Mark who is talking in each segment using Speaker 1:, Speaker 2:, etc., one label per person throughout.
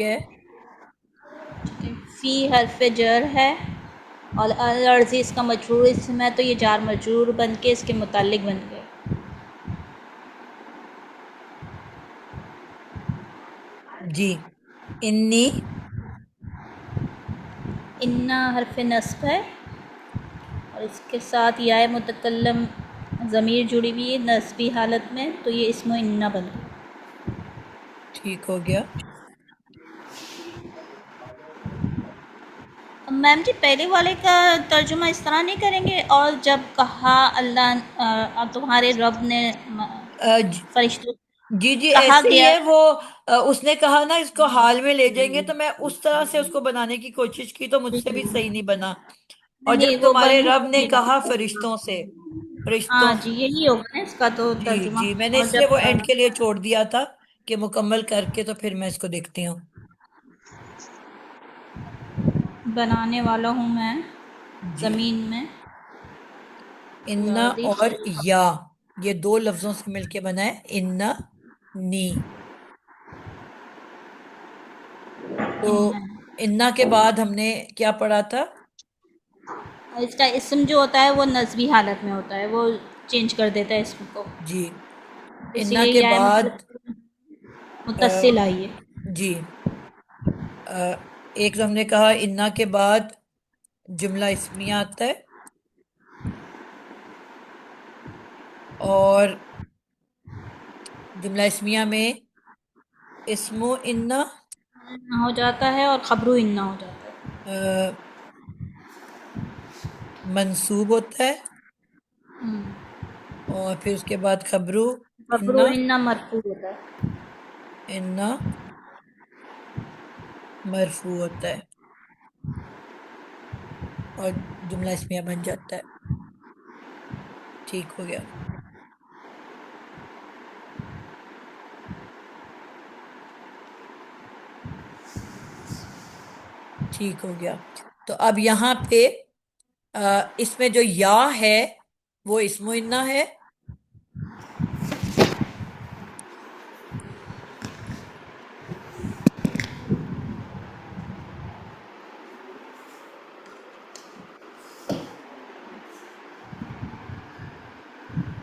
Speaker 1: ٹھیک ہے.
Speaker 2: فی حرف جر ہے اور الارضی اس کا مجرور اسم ہے، تو یہ جار مجرور بن کے اس کے متعلق بن گئے.
Speaker 1: جی. انی
Speaker 2: انا حرف نصب ہے اور اس کے ساتھ یا متکلم ضمیر جڑی ہوئی ہے نصبی حالت میں، تو یہ اسم انا بن گیا.
Speaker 1: ٹھیک ہو گیا.
Speaker 2: میم جی پہلے والے کا ترجمہ اس طرح نہیں کریں گے، اور جب کہا اللہ تمہارے رب نے
Speaker 1: ج-
Speaker 2: فرشتوں
Speaker 1: جی جی
Speaker 2: کہا
Speaker 1: ایسے ہی
Speaker 2: گیا.
Speaker 1: ہے وہ. اس نے کہا نا اس کو حال میں لے جائیں گے، تو میں اس طرح سے اس کو بنانے کی کوشش کی تو مجھ سے بھی صحیح نہیں بنا. اور جب
Speaker 2: نہیں وہ
Speaker 1: تمہارے
Speaker 2: بن
Speaker 1: رب نے
Speaker 2: نہیں
Speaker 1: کہا
Speaker 2: رہا.
Speaker 1: فرشتوں سے،
Speaker 2: ہاں
Speaker 1: فرشتوں.
Speaker 2: جی یہی ہوگا نا اس کا تو
Speaker 1: جی
Speaker 2: ترجمہ.
Speaker 1: جی میں نے
Speaker 2: اور
Speaker 1: اس لیے
Speaker 2: جب
Speaker 1: وہ اینڈ کے لیے چھوڑ دیا تھا کہ مکمل کر کے تو پھر میں اس کو دیکھتی ہوں.
Speaker 2: بنانے والا ہوں میں
Speaker 1: جی.
Speaker 2: زمین میں
Speaker 1: انا
Speaker 2: الارضی
Speaker 1: اور یا، یہ دو لفظوں سے مل کے بنا ہے انا نی. تو انا کے بعد ہم نے کیا پڑھا تھا؟
Speaker 2: اس کا اسم جو ہوتا ہے وہ نصبی حالت میں ہوتا ہے، وہ چینج کر دیتا ہے اسم کو،
Speaker 1: جی.
Speaker 2: اسی
Speaker 1: انا
Speaker 2: لیے
Speaker 1: کے
Speaker 2: یہ
Speaker 1: بعد
Speaker 2: متصل آئی ہے.
Speaker 1: جی ایک تو ہم نے کہا انا کے بعد جملہ اسمیہ آتا ہے، اور جملہ اسمیہ میں اسم و انا
Speaker 2: ہو جاتا ہے اور خبرو انا ہو جاتا ہے.
Speaker 1: منصوب ہوتا ہے، اور پھر اس کے بعد خبرو
Speaker 2: خبرو
Speaker 1: انا
Speaker 2: انا مرفوع ہوتا ہے.
Speaker 1: انا مرفوع ہوتا ہے اور جملہ اسمیہ بن جاتا ہے. ٹھیک ہو گیا. ٹھیک ہو گیا. تو اب یہاں پہ اس میں جو یا ہے وہ اسم و انا ہے،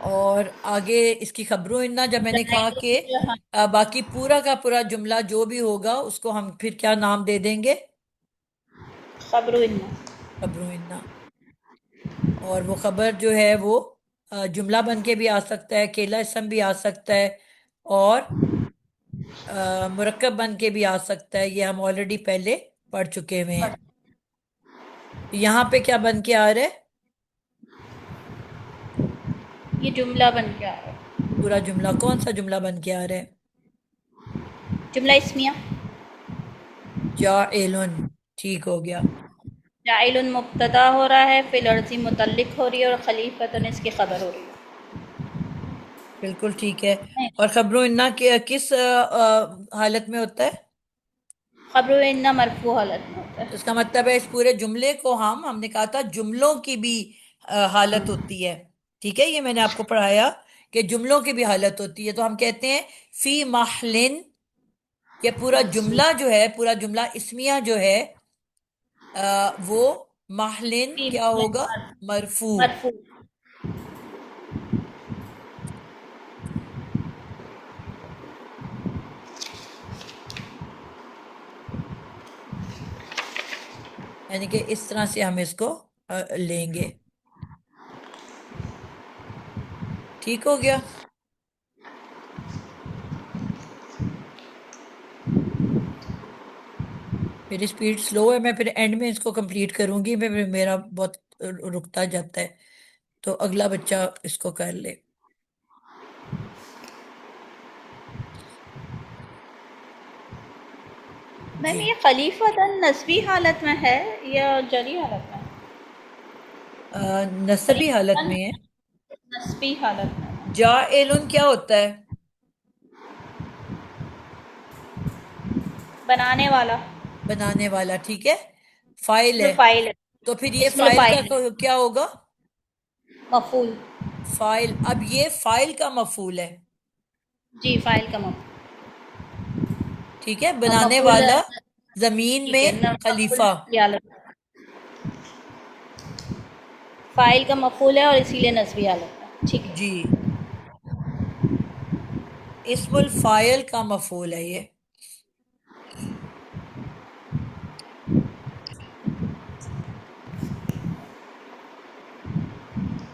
Speaker 1: اور آگے اس کی خبروں انا جب میں نے کہا کہ باقی پورا کا پورا جملہ جو بھی ہوگا اس کو ہم پھر کیا نام دے دیں گے؟
Speaker 2: خبرو انا.
Speaker 1: خبروں انا. اور وہ خبر جو ہے وہ جملہ بن کے بھی آ سکتا ہے، اکیلا اسم بھی آ سکتا ہے، اور مرکب بن کے بھی آ سکتا ہے. یہ ہم آلریڈی پہلے پڑھ چکے ہوئے ہیں. یہاں پہ کیا بن کے آ رہا ہے؟
Speaker 2: یہ جملہ بن کے آ رہا ہے.
Speaker 1: پورا جملہ. کون سا جملہ بن کے آ رہا ہے؟
Speaker 2: جملہ اسمیہ.
Speaker 1: جاعلن. ٹھیک ہو گیا.
Speaker 2: جاعل مبتدا ہو رہا ہے، فی الارضی متعلق ہو رہی ہے، اور خلیفتن اس کی خبر ہو رہی ہے.
Speaker 1: بالکل ٹھیک ہے. اور خبروں انا کس حالت میں ہوتا ہے؟
Speaker 2: خبرو انا مرفوع حالت میں ہوتا
Speaker 1: تو
Speaker 2: ہے.
Speaker 1: اس کا مطلب ہے اس پورے جملے کو ہم نے کہا تھا جملوں کی بھی حالت ہوتی ہے. ٹھیک ہے، یہ میں نے آپ کو پڑھایا کہ جملوں کی بھی حالت ہوتی ہے. تو ہم کہتے ہیں فی محلن، یہ پورا جملہ جو ہے، پورا جملہ اسمیہ جو ہے وہ محلن
Speaker 2: فی
Speaker 1: کیا ہوگا؟ مرفوع.
Speaker 2: مرفوع.
Speaker 1: یعنی کہ اس طرح سے ہم اس کو لیں گے. ٹھیک ہو گیا. میری سپیڈ سلو ہے، میں پھر اینڈ میں اس کو کمپلیٹ کروں گی. میرا بہت رکتا جاتا ہے، تو اگلا بچہ اس کو کر لے.
Speaker 2: میم
Speaker 1: جی.
Speaker 2: یہ خلیفتن نصبی حالت میں ہے یا جری حالت میں؟
Speaker 1: نصبی حالت
Speaker 2: خلیفتن
Speaker 1: میں ہے.
Speaker 2: نصبی حالت میں.
Speaker 1: جاعلن کیا ہوتا ہے؟
Speaker 2: بنانے والا.
Speaker 1: بنانے والا. ٹھیک ہے، فائل
Speaker 2: اسم
Speaker 1: ہے.
Speaker 2: الفاعل ہے.
Speaker 1: تو پھر یہ
Speaker 2: اسم
Speaker 1: فائل کا
Speaker 2: الفاعل ہے.
Speaker 1: کیا ہوگا؟
Speaker 2: مفعول.
Speaker 1: فائل. اب یہ فائل کا مفعول ہے.
Speaker 2: جی فاعل کا مفعول.
Speaker 1: ٹھیک ہے،
Speaker 2: اور
Speaker 1: بنانے
Speaker 2: مفعول
Speaker 1: والا زمین
Speaker 2: ٹھیک
Speaker 1: میں
Speaker 2: ہے نا، مفعول
Speaker 1: خلیفہ.
Speaker 2: نصبی حالت فاعل کا مفعول ہے اور اسی لیے نصبی حالت ہے. ٹھیک ہے.
Speaker 1: جی، اسم الفاعل کا مفعول ہے یہ.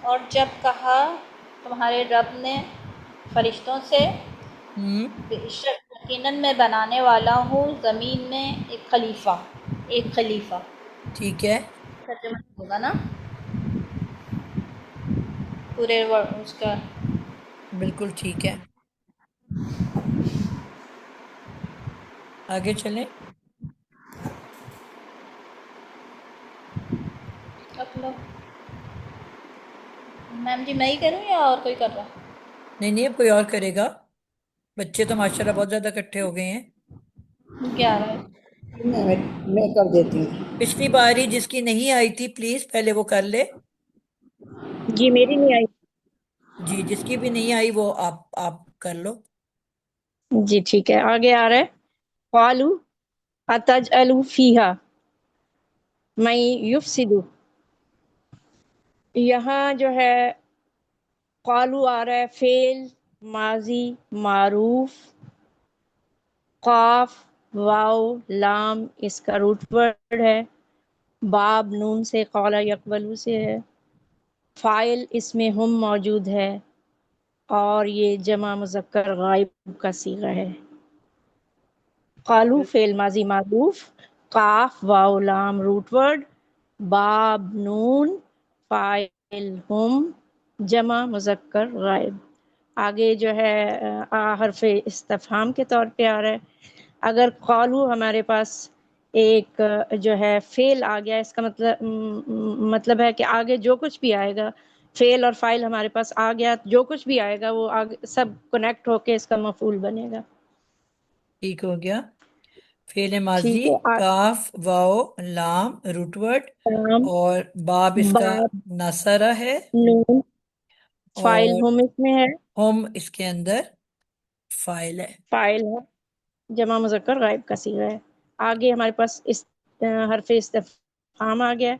Speaker 2: اور جب کہا تمہارے رب نے فرشتوں سے،
Speaker 1: ہوں
Speaker 2: بے شک یقیناً میں بنانے والا ہوں زمین میں ایک خلیفہ. ایک خلیفہ
Speaker 1: ٹھیک ہے،
Speaker 2: ترجمہ ہوگا نا پورے اس کا.
Speaker 1: بالکل ٹھیک ہے. آگے چلیں.
Speaker 2: اب لوگ میم جی میں ہی کروں یا اور کوئی کر رہا؟
Speaker 1: نہیں نہیں، اب کوئی اور کرے گا. بچے تو ماشاء اللہ بہت زیادہ اکٹھے ہو گئے ہیں.
Speaker 2: کیا رہا ہے؟
Speaker 3: میں کر دیتی ہوں.
Speaker 1: پچھلی باری جس کی نہیں آئی تھی پلیز پہلے وہ کر لے.
Speaker 3: جی میری نہیں آئی.
Speaker 1: جی، جس کی بھی نہیں آئی وہ آپ کر لو.
Speaker 3: جی ٹھیک ہے، آگے آ رہا ہے. قالو اتجعل فیہا من یفسد. یہاں جو ہے قالو آ رہا ہے فعل ماضی معروف، قاف واو لام اس کا روٹ ورڈ ہے، باب نون سے قال یقبلو سے ہے، فاعل اس میں ہم موجود ہے اور یہ جمع مذکر غائب کا صیغہ ہے. قالو فعل ماضی معروف، قاف واو لام روٹ ورڈ، باب نون فاعل ہم جمع مذکر غائب. آگے جو ہے حرف استفہام کے طور پہ آ رہا ہے. اگر قالو ہمارے پاس ایک جو ہے فعل آ گیا، اس کا مطلب ہے کہ آگے جو کچھ بھی آئے گا، فعل اور فاعل ہمارے پاس آ گیا، جو کچھ بھی آئے گا وہ سب کنیکٹ ہو کے اس کا مفعول بنے گا.
Speaker 1: ٹھیک ہو گیا. فعل
Speaker 3: ٹھیک
Speaker 1: ماضی
Speaker 3: ہے.
Speaker 1: کاف واو لام روٹ ورڈ
Speaker 3: آم
Speaker 1: اور باب اس کا
Speaker 3: باب
Speaker 1: ناصرہ ہے
Speaker 3: نون فاعل
Speaker 1: اور
Speaker 3: ہم اس میں ہے،
Speaker 1: ہم اس کے اندر فاعل ہے.
Speaker 3: فاعل ہے جمع مذکر غائب کا صیغہ ہے. آگے ہمارے پاس حرف استفہام آ گیا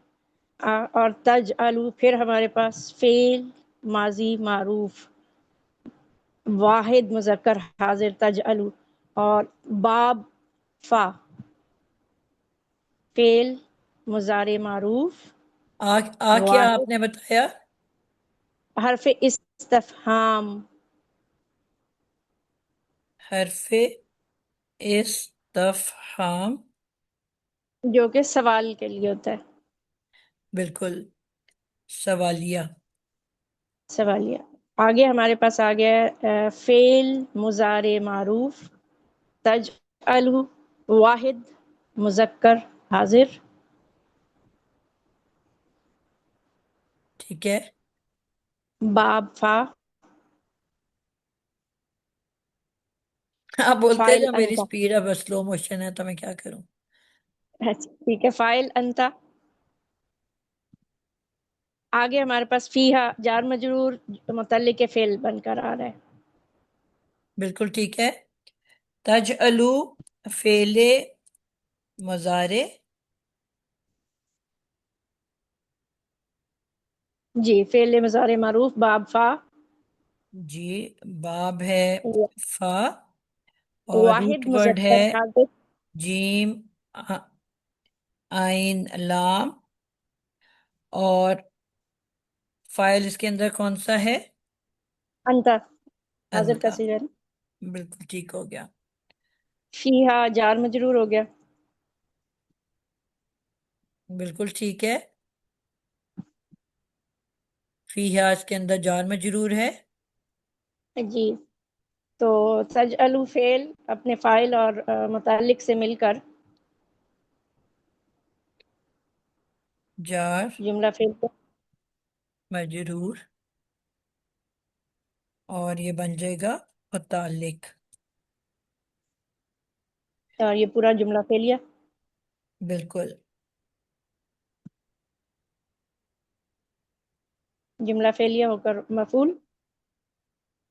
Speaker 3: اور تجعلو پھر ہمارے پاس فعل ماضی معروف واحد مذکر حاضر تجعلو اور باب فا فعل مضارع معروف
Speaker 1: کیا
Speaker 3: واحد
Speaker 1: آپ نے بتایا؟
Speaker 3: حرف استفہام
Speaker 1: حرف استفہام،
Speaker 3: جو کہ سوال کے لیے ہوتا ہے،
Speaker 1: بالکل سوالیہ.
Speaker 3: سوالیہ. آگے ہمارے پاس آ گیا ہے فعل مضارع معروف تجعلو واحد مذکر حاضر،
Speaker 1: ٹھیک ہے.
Speaker 3: باب فا
Speaker 1: آپ بولتے
Speaker 3: فاعل
Speaker 1: جا، میری
Speaker 3: انتا.
Speaker 1: سپیڈ اب سلو موشن ہے تو میں کیا کروں.
Speaker 3: اچھا ٹھیک ہے، فاعل انتا. آگے ہمارے پاس فیہا جار مجرور متعلق فعل بن کر آ رہا ہے.
Speaker 1: بالکل ٹھیک ہے. تجعلو فعل مضارع
Speaker 3: جی فعل مضارع معروف باب فا
Speaker 1: جی، باب ہے فا اور روٹ
Speaker 3: واحد
Speaker 1: ورڈ ہے
Speaker 3: مذکر حاضر
Speaker 1: جیم عین لام اور فائل اس کے اندر کون سا ہے؟
Speaker 3: انتا حاضر کا
Speaker 1: انتا.
Speaker 3: صیغہ.
Speaker 1: بالکل ٹھیک ہو گیا.
Speaker 3: فیہا جار مجرور ہو گیا.
Speaker 1: بالکل ٹھیک ہے. فیہا اس کے اندر جار مجرور ہے.
Speaker 3: جی تو تجعلو فعل اپنے فاعل اور متعلق سے مل کر
Speaker 1: جار
Speaker 3: جملہ فعل کو
Speaker 1: مجرور اور یہ بن جائے گا متعلق.
Speaker 3: اور یہ پورا جملہ فعلیہ
Speaker 1: بالکل.
Speaker 3: جملہ فعلیہ ہو کر مفعول.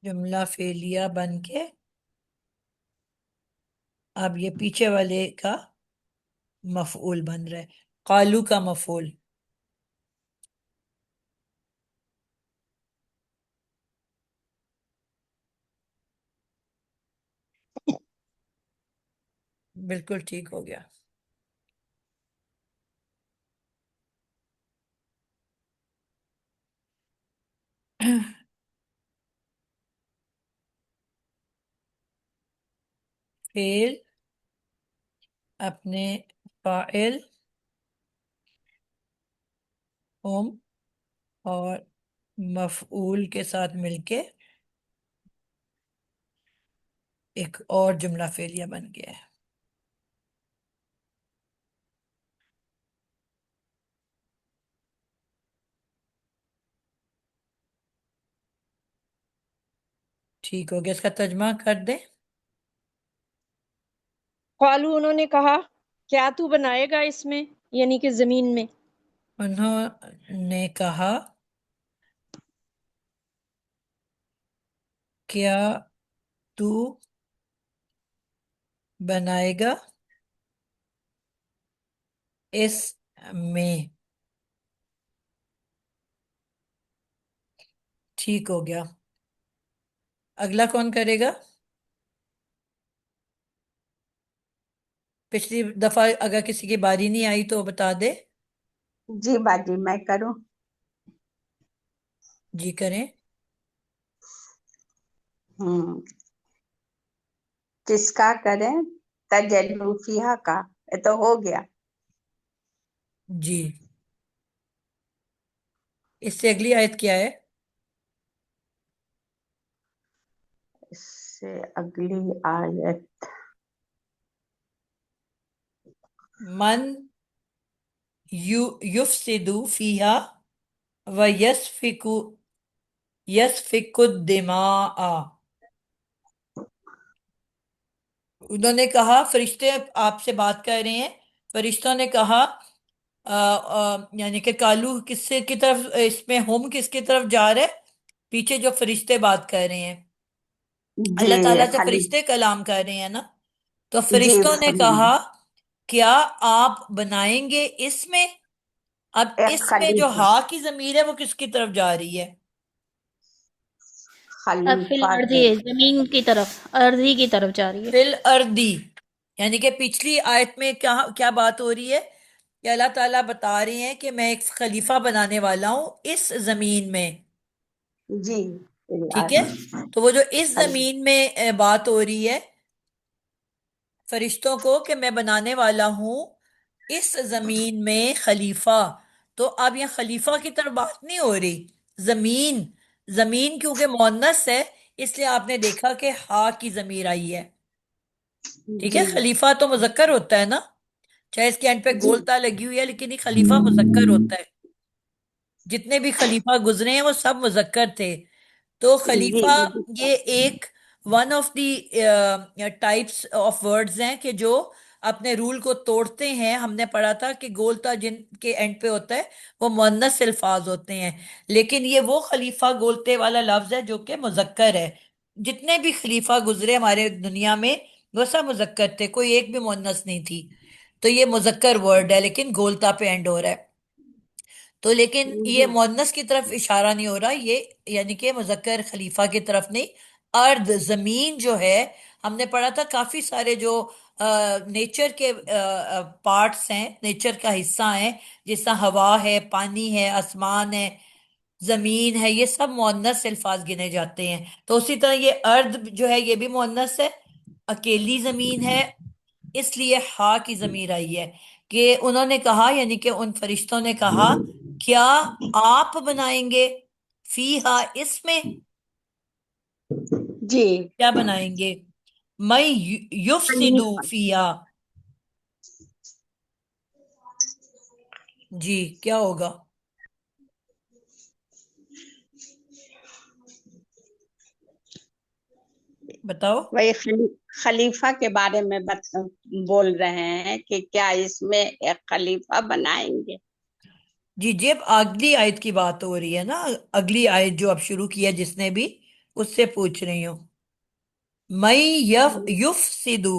Speaker 1: جملہ فعلیہ بن کے اب یہ پیچھے والے کا مفعول بن رہا ہے، قالو کا مفعول۔ بالکل ٹھیک ہو گیا۔ فعل اپنے فاعل ہم اور مفعول کے ساتھ مل کے ایک اور جملہ فعلیہ بن گیا ہے۔ ٹھیک ہو گیا، اس کا ترجمہ کر دیں۔
Speaker 3: قالو انہوں نے کہا، کیا تو بنائے گا اس میں، یعنی کہ زمین میں؟
Speaker 1: انہوں نے کہا، کیا تو بنائے گا اس میں؟ ٹھیک ہو گیا۔ اگلا کون کرے گا؟ پچھلی دفعہ اگر کسی کی باری نہیں آئی تو بتا دے۔
Speaker 4: جی باجی میں کروں؟
Speaker 1: جی کریں۔
Speaker 4: کس کا کریں؟ تجلوفیہ کا، یہ تو ہو گیا۔
Speaker 1: جی، اس سے اگلی آیت کیا ہے؟
Speaker 4: اس سے اگلی آیت
Speaker 1: من یفسد فیہا ویسفک الدماء۔ انہوں نے کہا، فرشتے آپ سے بات کر رہے ہیں، فرشتوں نے کہا یعنی کہ کالو کس سے کی طرف، اس میں ہم کس کی طرف جا رہے؟ پیچھے جو فرشتے بات کر رہے ہیں،
Speaker 4: جی
Speaker 1: اللہ تعالیٰ سے
Speaker 4: خلی
Speaker 1: فرشتے کلام کر رہے ہیں نا، تو
Speaker 4: جی
Speaker 1: فرشتوں نے کہا کیا آپ بنائیں گے اس میں؟ اب
Speaker 4: ایک
Speaker 1: اس میں جو
Speaker 4: خلیفہ،
Speaker 1: ہا کی ضمیر ہے وہ کس کی طرف جا رہی ہے؟
Speaker 2: اب فی
Speaker 4: خلیفہ
Speaker 2: الارض
Speaker 4: کے
Speaker 2: زمین کی طرف، ارضی کی طرف جا رہی ہے۔
Speaker 1: فی الارضی، یعنی کہ پچھلی آیت میں کیا بات ہو رہی ہے کہ اللہ تعالیٰ بتا رہے ہیں کہ میں ایک خلیفہ بنانے والا ہوں اس زمین میں،
Speaker 4: جی
Speaker 1: ٹھیک ہے؟ تو وہ جو اس
Speaker 4: خلی
Speaker 1: زمین میں بات ہو رہی ہے فرشتوں کو کہ میں بنانے والا ہوں اس زمین میں خلیفہ، تو اب یہ خلیفہ کی طرف بات نہیں ہو رہی، زمین، زمین کیونکہ مؤنث ہے اس لیے آپ نے دیکھا کہ ہا کی ضمیر آئی ہے، ٹھیک ہے؟
Speaker 4: جی
Speaker 1: خلیفہ تو مذکر ہوتا ہے نا، چاہے اس کے اینڈ پہ
Speaker 4: جی
Speaker 1: گولتا لگی ہوئی ہے لیکن یہ خلیفہ مذکر ہوتا ہے، جتنے بھی خلیفہ گزرے ہیں وہ سب مذکر تھے، تو
Speaker 4: جی
Speaker 1: خلیفہ
Speaker 4: جی
Speaker 1: یہ ایک one of the types of words ہیں کہ جو اپنے رول کو توڑتے ہیں۔ ہم نے پڑھا تھا کہ گولتا جن کے اینڈ پہ ہوتا ہے وہ مؤنث الفاظ ہوتے ہیں، لیکن یہ وہ خلیفہ گولتے والا لفظ ہے جو کہ مذکر ہے، جتنے بھی خلیفہ گزرے ہمارے دنیا میں وہ سب مذکر تھے، کوئی ایک بھی مؤنث نہیں تھی، تو یہ مذکر ورڈ ہے لیکن گولتا پہ اینڈ ہو رہا ہے، تو لیکن یہ
Speaker 4: جی
Speaker 1: مؤنث کی طرف اشارہ نہیں ہو رہا، یہ یعنی کہ مذکر خلیفہ کی طرف نہیں، ارض زمین جو ہے، ہم نے پڑھا تھا کافی سارے جو نیچر کے پارٹس ہیں، نیچر کا حصہ ہیں، جس طرح ہوا ہے، پانی ہے، آسمان ہے، زمین ہے، یہ سب مؤنث الفاظ گنے جاتے ہیں، تو اسی طرح یہ ارض جو ہے یہ بھی مؤنث ہے، اکیلی زمین ہے، اس لیے ہا کی ضمیر آئی ہے کہ انہوں نے کہا، یعنی کہ ان فرشتوں نے کہا کیا آپ بنائیں گے فی ہا اس میں،
Speaker 4: جی
Speaker 1: کیا بنائیں گے؟ میں یفسدو
Speaker 4: خلیفہ،
Speaker 1: فیہا، جی کیا ہوگا؟ بتاؤ۔
Speaker 4: وہی خلیفہ کے بارے میں بول رہے ہیں کہ کیا اس میں ایک خلیفہ بنائیں گے؟
Speaker 1: جی جی، اب اگلی آیت کی بات ہو رہی ہے نا، اگلی آیت جو اب شروع کیا جس نے بھی، اس سے پوچھ رہی ہوں، میں یفسدو،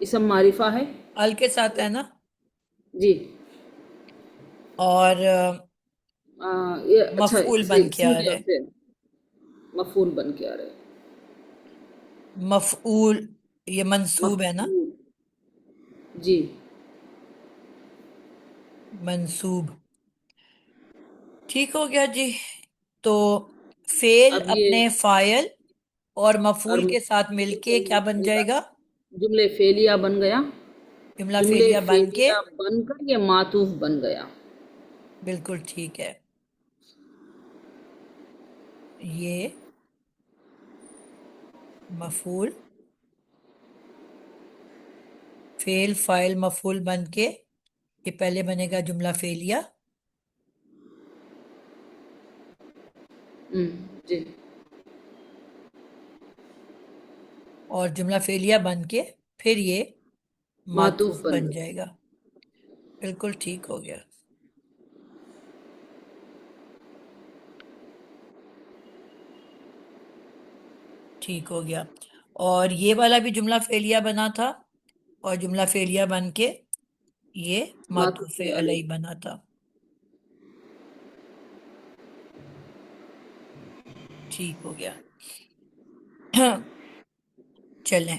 Speaker 5: اسم معرفہ ہے
Speaker 1: ال کے ساتھ ہے نا،
Speaker 5: جی.
Speaker 1: اور
Speaker 5: یہ اچھا
Speaker 1: مفعول بن کے آ
Speaker 5: سیدھے
Speaker 1: رہا ہے،
Speaker 5: سے مفعول بن کے آ رہے ہیں.
Speaker 1: مفعول یہ منصوب ہے نا،
Speaker 5: مفعول جی.
Speaker 1: منصوب. ٹھیک ہو گیا جی. تو فعل
Speaker 5: اب یہ
Speaker 1: اپنے فاعل اور
Speaker 5: اور
Speaker 1: مفعول کے ساتھ مل کے کیا بن جائے گا؟
Speaker 5: جملے فعلیہ بن گیا.
Speaker 1: جملہ
Speaker 5: جملے
Speaker 1: فعلیہ بن کے،
Speaker 5: فعلیہ بن کر یہ معطوف بن گیا.
Speaker 1: بالکل ٹھیک ہے. یہ مفعول، فعل فاعل مفعول بن کے یہ پہلے بنے گا جملہ فعلیہ،
Speaker 5: جی.
Speaker 1: اور جملہ فعلیہ بن کے پھر یہ معطوف
Speaker 5: معطوف بن
Speaker 1: بن
Speaker 5: گیا.
Speaker 1: جائے گا. بالکل ٹھیک ہو گیا. ٹھیک ہو گیا. اور یہ والا بھی جملہ فعلیہ بنا تھا، اور جملہ فعلیہ بن کے یہ معطوف
Speaker 5: معطوف
Speaker 1: علیہ
Speaker 5: علیہ.
Speaker 1: بنا تھا. ٹھیک ہو گیا. چلیں.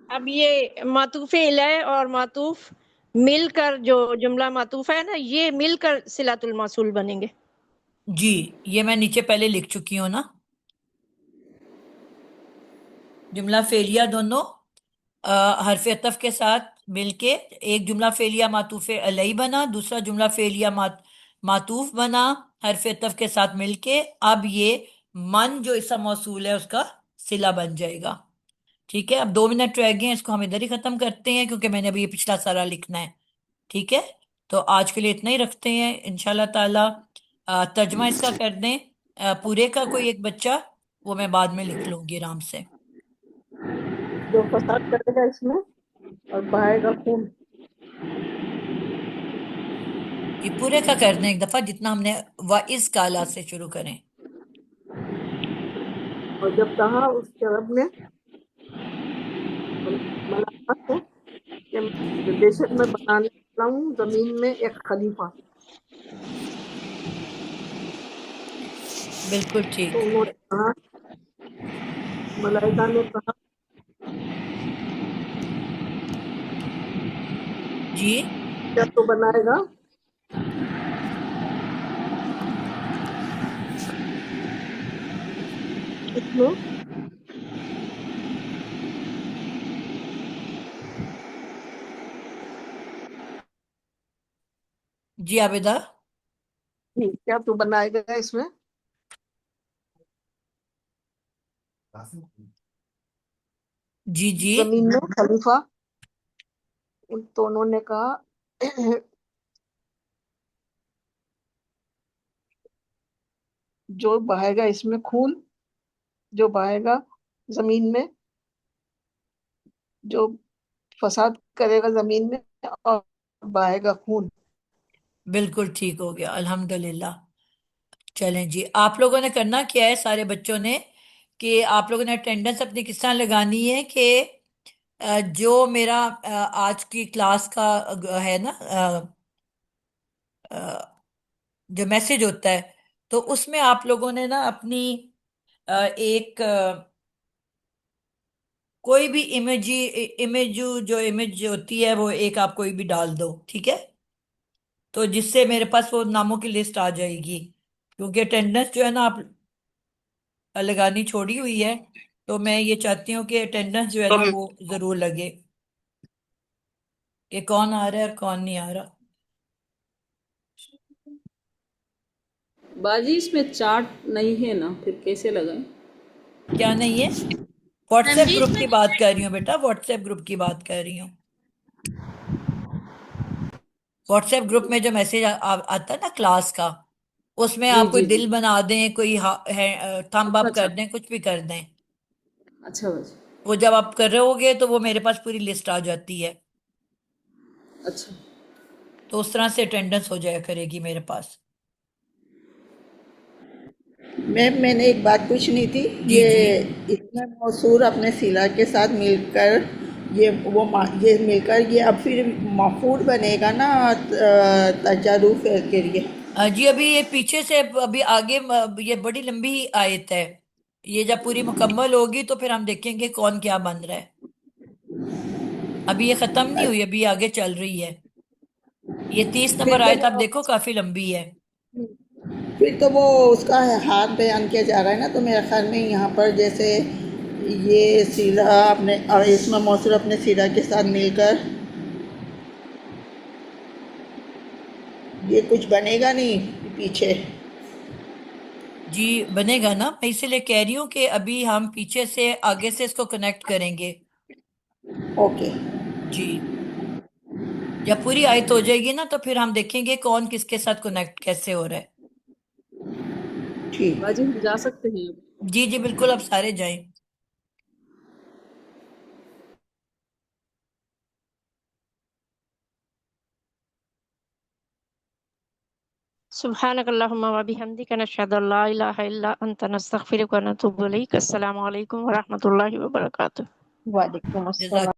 Speaker 3: اب یہ معطوف الیہ اور معطوف مل کر جو جملہ معطوف ہے نا، یہ مل کر صلۃ الموصول بنیں گے.
Speaker 1: جی یہ میں نیچے پہلے لکھ چکی ہوں نا. جملہ فعلیہ دونوں حرف عطف کے ساتھ مل کے ایک جملہ فعلیہ معطوف علیہ بنا، دوسرا جملہ فعلیہ معطوف بنا حرف عطف کے ساتھ مل کے. اب یہ من جو اسم موصول ہے اس کا صلہ بن جائے گا. ٹھیک ہے. اب 2 منٹ رہ گئے ہیں، اس کو ہم ادھر ہی ختم کرتے ہیں کیونکہ میں نے ابھی یہ پچھلا سارا لکھنا ہے. ٹھیک ہے. تو آج کے لیے اتنا ہی رکھتے ہیں انشاءاللہ تعالی. ترجمہ اس کا کر دیں پورے کا کوئی ایک بچہ، وہ میں بعد میں لکھ لوں گی آرام سے.
Speaker 6: جو فساد کرے گا اس میں اور بہائے گا خون.
Speaker 1: یہ پورے کا کر دیں ایک دفعہ، جتنا ہم نے وَإِذْ قَالَ سے شروع کریں.
Speaker 6: اور جب کہا اس کے رب نے ملامت سے کہ بے شک میں بنانے والا ہوں زمین میں ایک خلیفہ.
Speaker 1: بالکل ٹھیک.
Speaker 6: تو انہوں نے کہا، ملائکہ نے کہا
Speaker 1: جی
Speaker 6: کیا تو بنائے گا اس میں
Speaker 1: جی عابدہ.
Speaker 6: کیا تو بنائے گا اس میں
Speaker 1: جی جی
Speaker 6: زمین میں خلیفہ. تو انہوں نے کہا جو بہائے گا اس میں خون، جو بہائے گا زمین میں، جو فساد کرے گا زمین میں اور بہائے گا خون.
Speaker 1: بالکل ٹھیک ہو گیا الحمدللہ. چلیں جی، آپ لوگوں نے کرنا کیا ہے سارے بچوں نے کہ آپ لوگوں نے اٹینڈنس اپنی کس طرح لگانی ہے کہ جو میرا آج کی کلاس کا ہے نا جو میسج ہوتا ہے، تو اس میں آپ لوگوں نے نا اپنی ایک کوئی بھی امیج جو امیج ہوتی ہے وہ ایک آپ کوئی بھی ڈال دو. ٹھیک ہے. تو جس سے میرے پاس وہ ناموں کی لسٹ آ جائے گی، کیونکہ اٹینڈنس جو ہے نا آپ لگانی چھوڑی ہوئی ہے، تو میں یہ چاہتی ہوں کہ اٹینڈنس جو ہے نا وہ ضرور لگے کہ کون آ رہا ہے اور کون نہیں آ رہا.
Speaker 5: باجی اس میں چارٹ نہیں ہے نا، پھر کیسے لگائیں؟
Speaker 1: کیا نہیں ہے؟ واٹس
Speaker 2: میم
Speaker 1: ایپ
Speaker 2: جی اس
Speaker 1: گروپ
Speaker 2: میں
Speaker 1: کی بات کر رہی ہوں بیٹا، واٹس ایپ گروپ کی بات کر رہی ہوں. واٹس ایپ گروپ میں جو میسج آتا ہے نا کلاس کا، اس میں
Speaker 5: جی
Speaker 1: آپ کوئی
Speaker 5: جی
Speaker 1: دل
Speaker 5: جی.
Speaker 1: بنا دیں، کوئی تھمب
Speaker 5: اچھا
Speaker 1: اپ
Speaker 5: اچھا
Speaker 1: کر دیں، کچھ بھی کر دیں.
Speaker 5: اچھا باجی.
Speaker 1: وہ جب آپ کر رہے ہوگے تو وہ میرے پاس پوری لسٹ آ جاتی ہے،
Speaker 5: اچھا
Speaker 1: تو اس طرح سے اٹینڈنس ہو جایا کرے گی میرے پاس.
Speaker 6: میں نے ایک بات پوچھنی تھی.
Speaker 1: جی جی
Speaker 6: یہ اس میں موصول اپنے صلہ کے ساتھ مل کر
Speaker 7: یہ مل کر یہ اب پھر مفعول بنے گا نا تجارب کے لیے.
Speaker 1: جی ابھی یہ پیچھے سے ابھی آگے یہ بڑی لمبی آیت ہے، یہ جب پوری مکمل ہوگی تو پھر ہم دیکھیں گے کون کیا بن رہا ہے. ابھی یہ ختم نہیں ہوئی، ابھی آگے چل رہی ہے. یہ 30
Speaker 7: پھر
Speaker 1: نمبر
Speaker 7: تو
Speaker 1: آیت آپ دیکھو کافی لمبی ہے.
Speaker 7: وہ اس کا حال بیان کیا جا رہا ہے نا، تو میرے خیال میں یہاں پر جیسے یہ سیرہ اپنے اور اسم موصول اپنے سیرہ کے ساتھ مل کر یہ کچھ بنے گا نہیں پیچھے.
Speaker 1: جی بنے گا نا، میں اسی لیے کہہ رہی ہوں کہ ابھی ہم پیچھے سے آگے سے اس کو کنیکٹ کریں گے.
Speaker 7: اوکے.
Speaker 1: جی جب پوری آیت ہو جائے گی نا تو پھر ہم دیکھیں گے کون کس کے ساتھ کنیکٹ کیسے ہو رہا ہے.
Speaker 7: ٹھیک.
Speaker 5: باجی ہم جا سکتے ہیں اب؟
Speaker 1: جی جی بالکل، اب سارے جائیں.
Speaker 3: سبحانک اللہم و بحمدک نشہد ان لا الہ الا انت نستغفرک و نتوب الیک. السلام علیکم ورحمۃ اللہ وبرکاتہ.
Speaker 7: وعلیکم
Speaker 1: جزاک.
Speaker 7: السلام.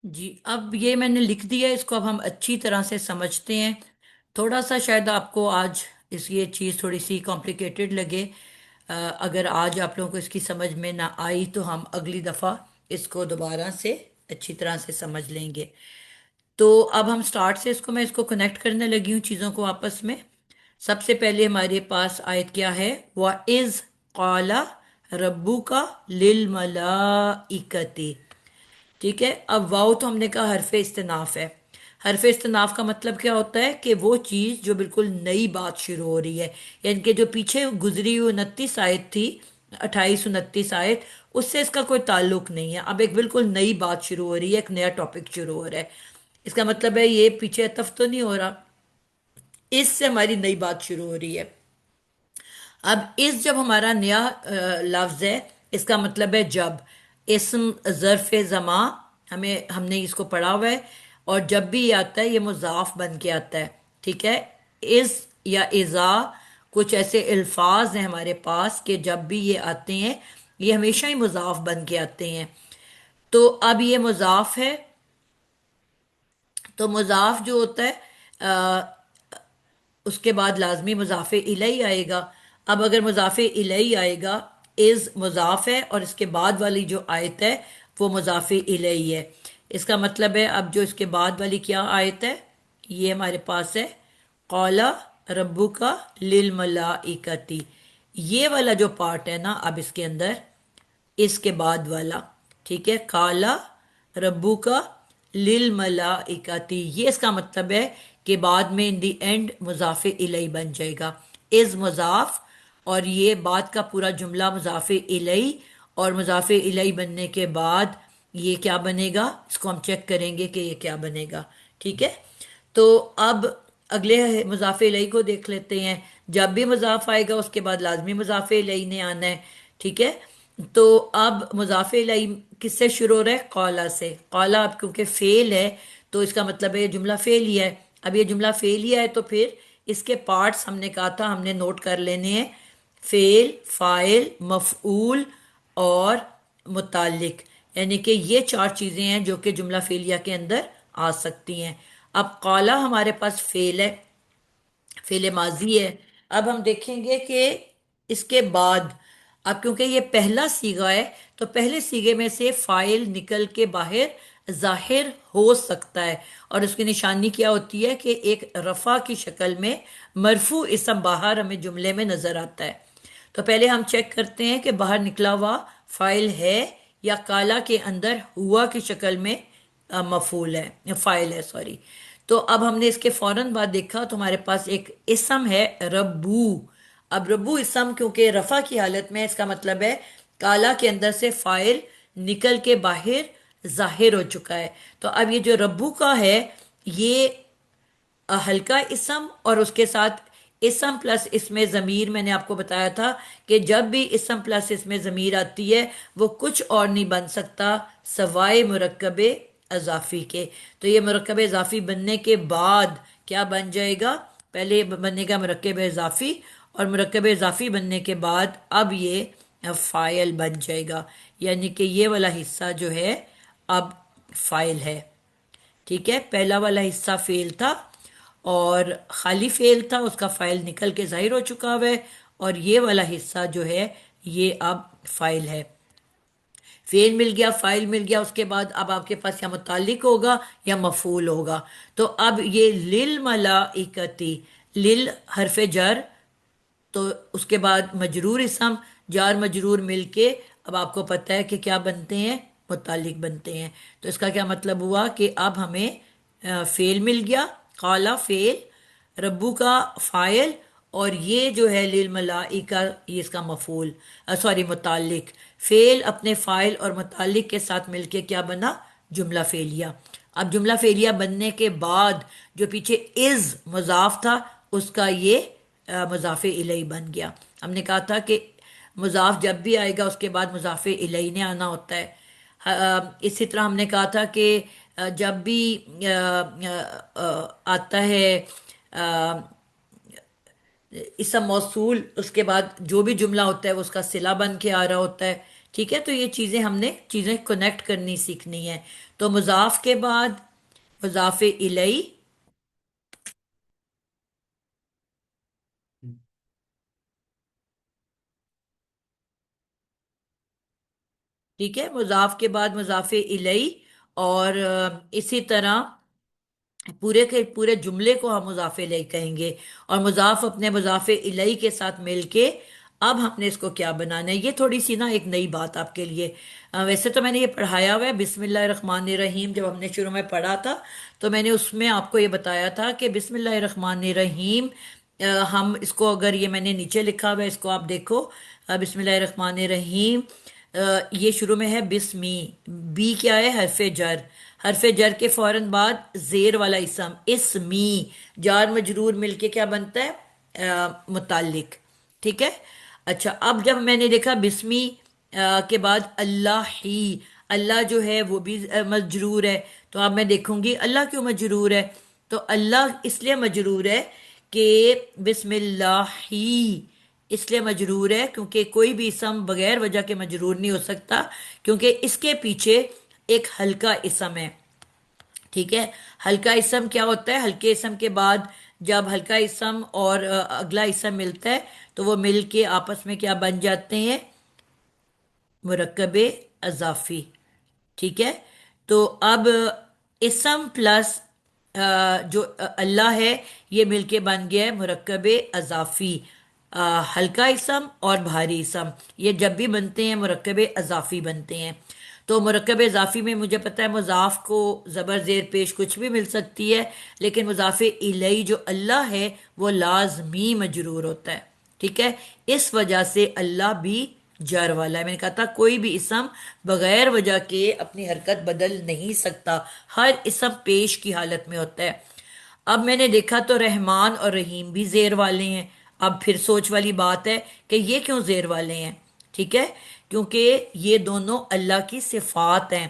Speaker 1: جی اب یہ میں نے لکھ دیا، اس کو اب ہم اچھی طرح سے سمجھتے ہیں. تھوڑا سا شاید آپ کو آج یہ چیز تھوڑی سی کمپلیکیٹڈ لگے. اگر آج آپ لوگوں کو اس کی سمجھ میں نہ آئی تو ہم اگلی دفعہ اس کو دوبارہ سے اچھی طرح سے سمجھ لیں گے. تو اب ہم سٹارٹ سے میں اس کو کنیکٹ کرنے لگی ہوں چیزوں کو آپس میں. سب سے پہلے ہمارے پاس آیت کیا ہے؟ وَإِذْ قَالَ رَبُّكَ لِلْمَلَائِكَةِ. ٹھیک ہے، اب واو تو ہم نے کہا حرف استناف ہے. حرف استناف کا مطلب کیا ہوتا ہے؟ کہ وہ چیز جو بالکل نئی بات شروع ہو رہی ہے، یعنی کہ جو پیچھے گزری ہوئی 29 آیت تھی، 28 29 آیت، اس سے اس کا کوئی تعلق نہیں ہے. اب ایک بالکل نئی بات شروع ہو رہی ہے، ایک نیا ٹاپک شروع ہو رہا ہے. اس کا مطلب ہے یہ پیچھے عطف تو نہیں ہو رہا، اس سے ہماری نئی بات شروع ہو رہی ہے. اب اس جب ہمارا نیا لفظ ہے، اس کا مطلب ہے جب. اسم ظرف زمان ہم نے اس کو پڑھا ہوا ہے، اور جب بھی یہ آتا ہے یہ مضاف بن کے آتا ہے. ٹھیک ہے، اس یا اذا کچھ ایسے الفاظ ہیں ہمارے پاس کہ جب بھی یہ آتے ہیں یہ ہمیشہ ہی مضاف بن کے آتے ہیں. تو اب یہ مضاف ہے، تو مضاف جو ہوتا ہے اس کے بعد لازمی مضاف الیہ آئے گا. اب اگر مضاف الیہ آئے گا، از مضاف ہے اور اس کے بعد والی جو آیت ہے وہ مضاف الیہ ہے. اس کا مطلب ہے اب جو اس کے بعد والی کیا آیت ہے، یہ ہمارے پاس ہے قَالَ رَبُّكَ لِلْمَلَائِكَةِ. یہ والا جو پارٹ ہے نا اب اس کے اندر، اس کے بعد والا، ٹھیک ہے، کالا ربو کا للملائکتی، یہ اس کا مطلب ہے کہ بعد میں ان دی اینڈ مضاف الیہ بن جائے گا. از مضاف اور یہ بعد کا پورا جملہ مضاف الیہ، اور مضاف الیہ بننے کے بعد یہ کیا بنے گا، اس کو ہم چیک کریں گے کہ یہ کیا بنے گا. ٹھیک ہے، تو اب اگلے مضاف الیہ کو دیکھ لیتے ہیں. جب بھی مضاف آئے گا اس کے بعد لازمی مضاف الیہ نے آنا ہے. ٹھیک ہے، تو اب مضاف الیہ کس سے شروع ہو رہا ہے؟ قالا سے. قالا اب کیونکہ فعل ہے تو اس کا مطلب ہے یہ جملہ فعلی ہے. اب یہ جملہ فعلی ہے تو پھر اس کے پارٹس ہم نے کہا تھا ہم نے نوٹ کر لینے ہیں، فعل، فاعل، مفعول اور متعلق. یعنی کہ یہ 4 چیزیں ہیں جو کہ جملہ فعلیہ کے اندر آ سکتی ہیں. اب قالا ہمارے پاس فعل ہے، فعل ماضی ہے. اب ہم دیکھیں گے کہ اس کے بعد، اب کیونکہ یہ پہلا صیغہ ہے تو پہلے صیغے میں سے فاعل نکل کے باہر ظاہر ہو سکتا ہے، اور اس کی نشانی کیا ہوتی ہے کہ ایک رفع کی شکل میں مرفوع اسم باہر ہمیں جملے میں نظر آتا ہے. تو پہلے ہم چیک کرتے ہیں کہ باہر نکلا ہوا فاعل ہے یا کالا کے اندر ہوا کی شکل میں مفعول ہے، فاعل ہے، سوری. تو اب ہم نے اس کے فوراً بعد دیکھا تو ہمارے پاس ایک اسم ہے ربو. اب ربو اسم کیونکہ رفع کی حالت میں، اس کا مطلب ہے کالا کے اندر سے فاعل نکل کے باہر ظاہر ہو چکا ہے. تو اب یہ جو ربو کا ہے یہ ہلکا اسم، اور اس کے ساتھ اسم پلس اسم ضمیر. میں نے آپ کو بتایا تھا کہ جب بھی اسم پلس اسم ضمیر آتی ہے وہ کچھ اور نہیں بن سکتا سوائے مرکب اضافی کے. تو یہ مرکب اضافی بننے کے بعد کیا بن جائے گا؟ پہلے بنے گا مرکب اضافی، اور مرکب اضافی بننے کے بعد اب یہ فائل بن جائے گا، یعنی کہ یہ والا حصہ جو ہے اب فائل ہے. ٹھیک ہے، پہلا والا حصہ فعل تھا اور خالی فعل تھا، اس کا فائل نکل کے ظاہر ہو چکا ہوا ہے، اور یہ والا حصہ جو ہے یہ اب فائل ہے. فعل مل گیا، فائل مل گیا، اس کے بعد اب آپ کے پاس یا متعلق ہوگا یا مفعول ہوگا. تو اب یہ للملائکتی، لل حرف جر، تو اس کے بعد مجرور اسم، جار مجرور مل کے اب آپ کو پتہ ہے کہ کیا بنتے ہیں، متعلق بنتے ہیں. تو اس کا کیا مطلب ہوا کہ اب ہمیں فعل مل گیا، قالا فعل، ربو کا فائل، اور یہ جو ہے للملائکہ یہ اس کا مفعول، سوری متعلق. فعل اپنے فائل اور متعلق کے ساتھ مل کے کیا بنا، جملہ فعلیہ. اب جملہ فعلیہ بننے کے بعد جو پیچھے از مضاف تھا اس کا یہ مضاف الیہ بن گیا. ہم نے کہا تھا کہ مضاف جب بھی آئے گا اس کے بعد مضاف الیہ نے آنا ہوتا ہے. اسی طرح ہم نے کہا تھا کہ جب بھی آتا ہے اسم موصول، اس کے بعد جو بھی جملہ ہوتا ہے وہ اس کا صلہ بن کے آ رہا ہوتا ہے. ٹھیک ہے، تو یہ چیزیں ہم نے چیزیں کنیکٹ کرنی سیکھنی ہے. تو مضاف کے بعد مضاف الیہ، ٹھیک ہے، مضاف کے بعد مضاف الیہ، اور اسی طرح پورے کے پورے جملے کو ہم مضاف الیہ کہیں گے، اور مضاف اپنے مضاف الیہ کے ساتھ مل کے اب ہم نے اس کو کیا بنانا ہے. یہ تھوڑی سی نا ایک نئی بات آپ کے لیے. ویسے تو میں نے یہ پڑھایا ہوا ہے، بسم اللہ الرحمن الرحیم جب ہم نے شروع میں پڑھا تھا تو میں نے اس میں آپ کو یہ بتایا تھا کہ بسم اللہ الرحمن الرحیم، ہم اس کو اگر یہ میں نے نیچے لکھا ہوا ہے اس کو آپ دیکھو، بسم اللہ الرحمن الرحیم، یہ شروع میں ہے بسمی، بی کیا ہے، حرف جر، حرف جر کے فوراً بعد زیر والا اسم اسمی، جار مجرور مل کے کیا بنتا ہے، متعلق. ٹھیک ہے. اچھا، اب جب میں نے دیکھا بسمی کے بعد اللہ ہی، اللہ جو ہے وہ بھی مجرور ہے، تو اب میں دیکھوں گی اللہ کیوں مجرور ہے. تو اللہ اس لیے مجرور ہے کہ بسم اللہ ہی اس لیے مجرور ہے کیونکہ کوئی بھی اسم بغیر وجہ کے مجرور نہیں ہو سکتا، کیونکہ اس کے پیچھے ایک ہلکا اسم ہے. ٹھیک ہے، ہلکا اسم کیا ہوتا ہے، ہلکے اسم کے بعد جب ہلکا اسم اور اگلا اسم ملتا ہے تو وہ مل کے آپس میں کیا بن جاتے ہیں، مرکب اضافی. ٹھیک ہے، تو اب اسم پلس جو اللہ ہے یہ مل کے بن گیا ہے مرکب اضافی. ہلکا اسم اور بھاری اسم یہ جب بھی بنتے ہیں مرکب اضافی بنتے ہیں. تو مرکب اضافی میں مجھے پتہ ہے مضاف کو زبر زیر پیش کچھ بھی مل سکتی ہے، لیکن مضاف الیہ جو اللہ ہے وہ لازمی مجرور ہوتا ہے. ٹھیک ہے، اس وجہ سے اللہ بھی جر والا ہے. میں نے کہا تھا کوئی بھی اسم بغیر وجہ کے اپنی حرکت بدل نہیں سکتا، ہر اسم پیش کی حالت میں ہوتا ہے. اب میں نے دیکھا تو رحمان اور رحیم بھی زیر والے ہیں. اب پھر سوچ والی بات ہے کہ یہ کیوں زیر والے ہیں. ٹھیک ہے، کیونکہ یہ دونوں اللہ کی صفات ہیں.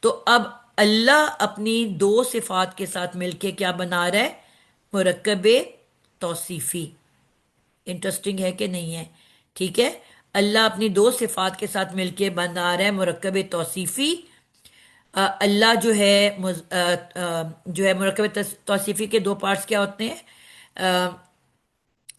Speaker 1: تو اب اللہ اپنی دو صفات کے ساتھ مل کے کیا بنا رہا ہے، مرکب توصیفی. انٹرسٹنگ ہے کہ نہیں ہے؟ ٹھیک ہے، اللہ اپنی دو صفات کے ساتھ مل کے بنا رہا ہے مرکب توصیفی. اللہ جو ہے مرکب توصیفی کے دو پارٹس کیا ہوتے ہیں.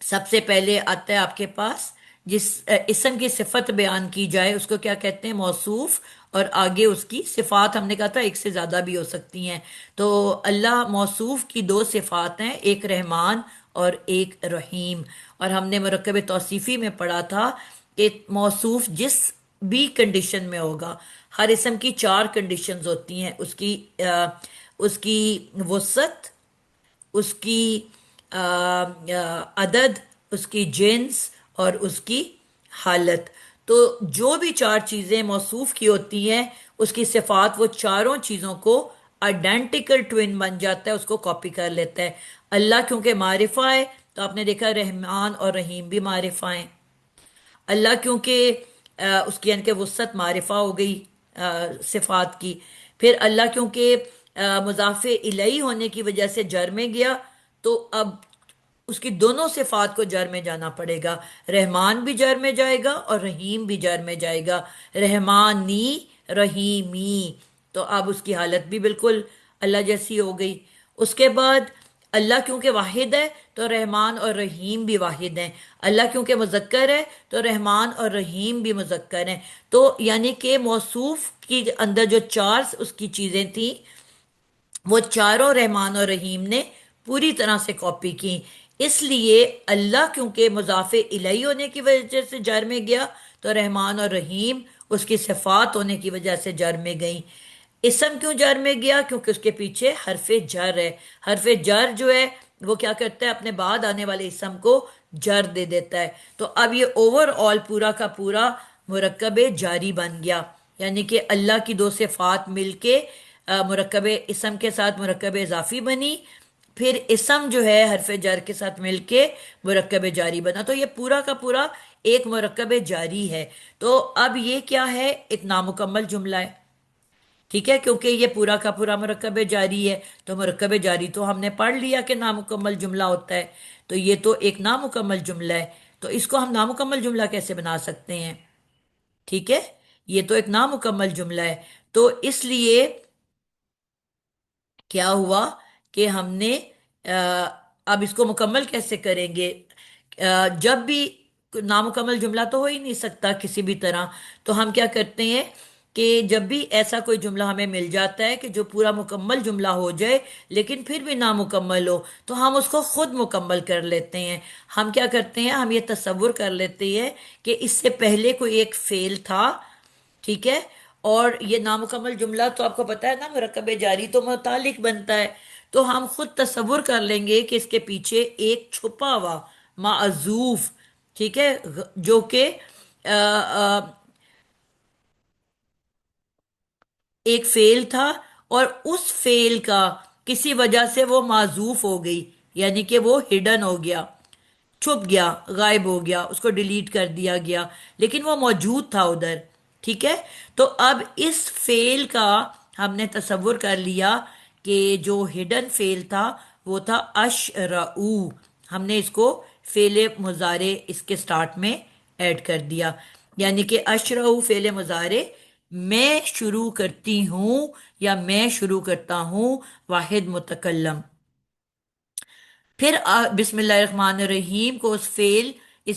Speaker 1: سب سے پہلے آتا ہے آپ کے پاس جس اسم کی صفت بیان کی جائے اس کو کیا کہتے ہیں، موصوف، اور آگے اس کی صفات ہم نے کہا تھا ایک سے زیادہ بھی ہو سکتی ہیں. تو اللہ موصوف کی دو صفات ہیں، ایک رحمان اور ایک رحیم. اور ہم نے مرکب توصیفی میں پڑھا تھا کہ موصوف جس بھی کنڈیشن میں ہوگا، ہر اسم کی چار کنڈیشنز ہوتی ہیں، اس کی وسعت، اس کی عدد، اس کی جنس اور اس کی حالت. تو جو بھی چار چیزیں موصوف کی ہوتی ہیں اس کی صفات وہ چاروں چیزوں کو آئیڈینٹیکل ٹوین بن جاتا ہے، اس کو کاپی کر لیتا ہے. اللہ کیونکہ معرفہ ہے تو آپ نے دیکھا رحمان اور رحیم بھی معرفہ ہیں. اللہ کیونکہ اس کی یعنی کہ وسعت معرفہ ہو گئی صفات کی. پھر اللہ کیونکہ مضاف الیہ ہونے کی وجہ سے جر میں گیا تو اب اس کی دونوں صفات کو جر میں جانا پڑے گا. رحمان بھی جر میں جائے گا اور رحیم بھی جر میں جائے گا. رحمانی رحیمی، تو اب اس کی حالت بھی بالکل اللہ جیسی ہو گئی. اس کے بعد اللہ کیونکہ واحد ہے تو رحمان اور رحیم بھی واحد ہیں. اللہ کیونکہ مذکر ہے تو رحمان اور رحیم بھی مذکر ہیں. تو یعنی کہ موصوف کی اندر جو چار اس کی چیزیں تھیں وہ چاروں رحمان اور رحیم نے پوری طرح سے کاپی کی. اس لیے اللہ کیونکہ مضاف الیہ ہونے کی وجہ سے جر میں گیا تو رحمان اور رحیم اس کی صفات ہونے کی وجہ سے جر میں گئیں. اسم کیوں جر میں گیا؟ کیونکہ اس کے پیچھے حرف جر ہے. حرف جر جو ہے وہ کیا کرتا ہے؟ اپنے بعد آنے والے اسم کو جر دے دیتا ہے. تو اب یہ اوور آل پورا کا پورا مرکب جاری بن گیا. یعنی کہ اللہ کی دو صفات مل کے مرکب اسم کے ساتھ مرکب اضافی بنی، پھر اسم جو ہے حرف جر کے ساتھ مل کے مرکب جاری بنا. تو یہ پورا کا پورا ایک مرکب جاری ہے. تو اب یہ کیا ہے؟ ایک نامکمل جملہ ہے. ٹھیک ہے، کیونکہ یہ پورا کا پورا مرکب جاری ہے تو مرکب جاری تو ہم نے پڑھ لیا کہ نامکمل جملہ ہوتا ہے. تو یہ تو ایک نامکمل جملہ ہے، تو اس کو ہم نامکمل جملہ کیسے بنا سکتے ہیں؟ ٹھیک ہے، یہ تو ایک نامکمل جملہ ہے. تو اس لیے کیا ہوا کہ ہم نے اب اس کو مکمل کیسے کریں گے؟ جب بھی نامکمل جملہ تو ہو ہی نہیں سکتا کسی بھی طرح، تو ہم کیا کرتے ہیں کہ جب بھی ایسا کوئی جملہ ہمیں مل جاتا ہے کہ جو پورا مکمل جملہ ہو جائے لیکن پھر بھی نامکمل ہو، تو ہم اس کو خود مکمل کر لیتے ہیں. ہم کیا کرتے ہیں؟ ہم یہ تصور کر لیتے ہیں کہ اس سے پہلے کوئی ایک فعل تھا، ٹھیک ہے، اور یہ نامکمل جملہ تو آپ کو پتا ہے نا مرکب جاری تو متعلق بنتا ہے. تو ہم خود تصور کر لیں گے کہ اس کے پیچھے ایک چھپا ہوا معذوف، ٹھیک ہے، جو کہ ایک فعل تھا اور اس فعل کا کسی وجہ سے وہ معذوف ہو گئی، یعنی کہ وہ ہڈن ہو گیا، چھپ گیا، غائب ہو گیا، اس کو ڈیلیٹ کر دیا گیا، لیکن وہ موجود تھا ادھر. ٹھیک ہے، تو اب اس فعل کا ہم نے تصور کر لیا کہ جو ہڈن فعل تھا وہ تھا اشرعو. ہم نے اس کو فعل مضارع اس کے سٹارٹ میں ایڈ کر دیا، یعنی کہ اشرعو فعل مضارع، میں شروع کرتی ہوں یا میں شروع کرتا ہوں واحد متکلم. پھر بسم اللہ الرحمن الرحیم کو اس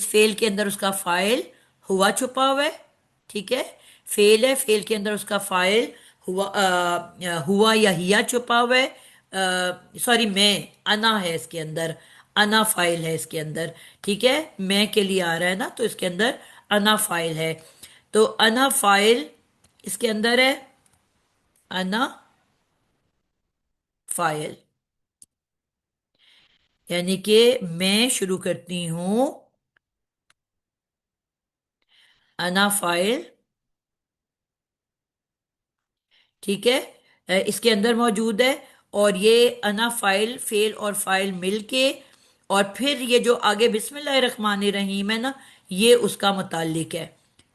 Speaker 1: فعل کے اندر اس کا فاعل ہوا چھپا ہوا ہے. ٹھیک ہے، فعل ہے، فعل کے اندر اس کا فاعل ہوا یا ہیا چھپا ہوا ہے. سوری، میں انا ہے اس کے اندر، انا فاعل ہے اس کے اندر. ٹھیک ہے، میں کے لیے آ رہا ہے نا، تو اس کے اندر انا فاعل ہے. تو انا فاعل اس کے اندر ہے، انا فاعل، یعنی کہ میں شروع کرتی ہوں، انا فاعل. ٹھیک ہے، اس کے اندر موجود ہے. اور یہ انا فاعل، فعل اور فاعل مل کے، اور پھر یہ جو آگے بسم اللہ الرحمن الرحیم ہے نا، یہ اس کا متعلق ہے.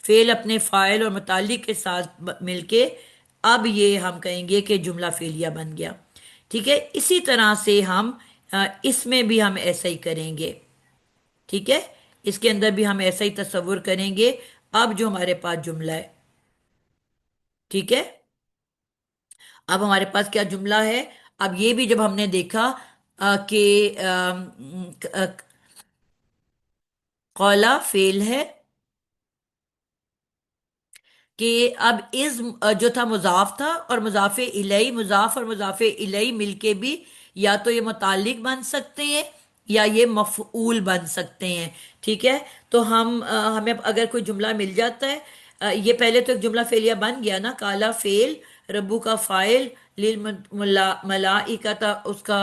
Speaker 1: فعل اپنے فاعل اور متعلق کے ساتھ مل کے اب یہ ہم کہیں گے کہ جملہ فعلیہ بن گیا. ٹھیک ہے، اسی طرح سے ہم اس میں بھی ہم ایسا ہی کریں گے. ٹھیک ہے، اس کے اندر بھی ہم ایسا ہی تصور کریں گے. اب جو ہمارے پاس جملہ ہے، ٹھیک ہے، اب ہمارے پاس کیا جملہ ہے؟ اب یہ بھی جب ہم نے دیکھا کہ قولا فعل ہے، کہ اب از جو تھا مضاف تھا، اور مضاف الیہ، مضاف اور مضاف الیہ مل کے بھی یا تو یہ متعلق بن سکتے ہیں یا یہ مفعول بن سکتے ہیں. ٹھیک ہے، تو ہمیں اگر کوئی جملہ مل جاتا ہے، یہ پہلے تو ایک جملہ فعلیہ بن گیا نا، کالا فعل، ربو کا فاعل، للملائکۃ اس کا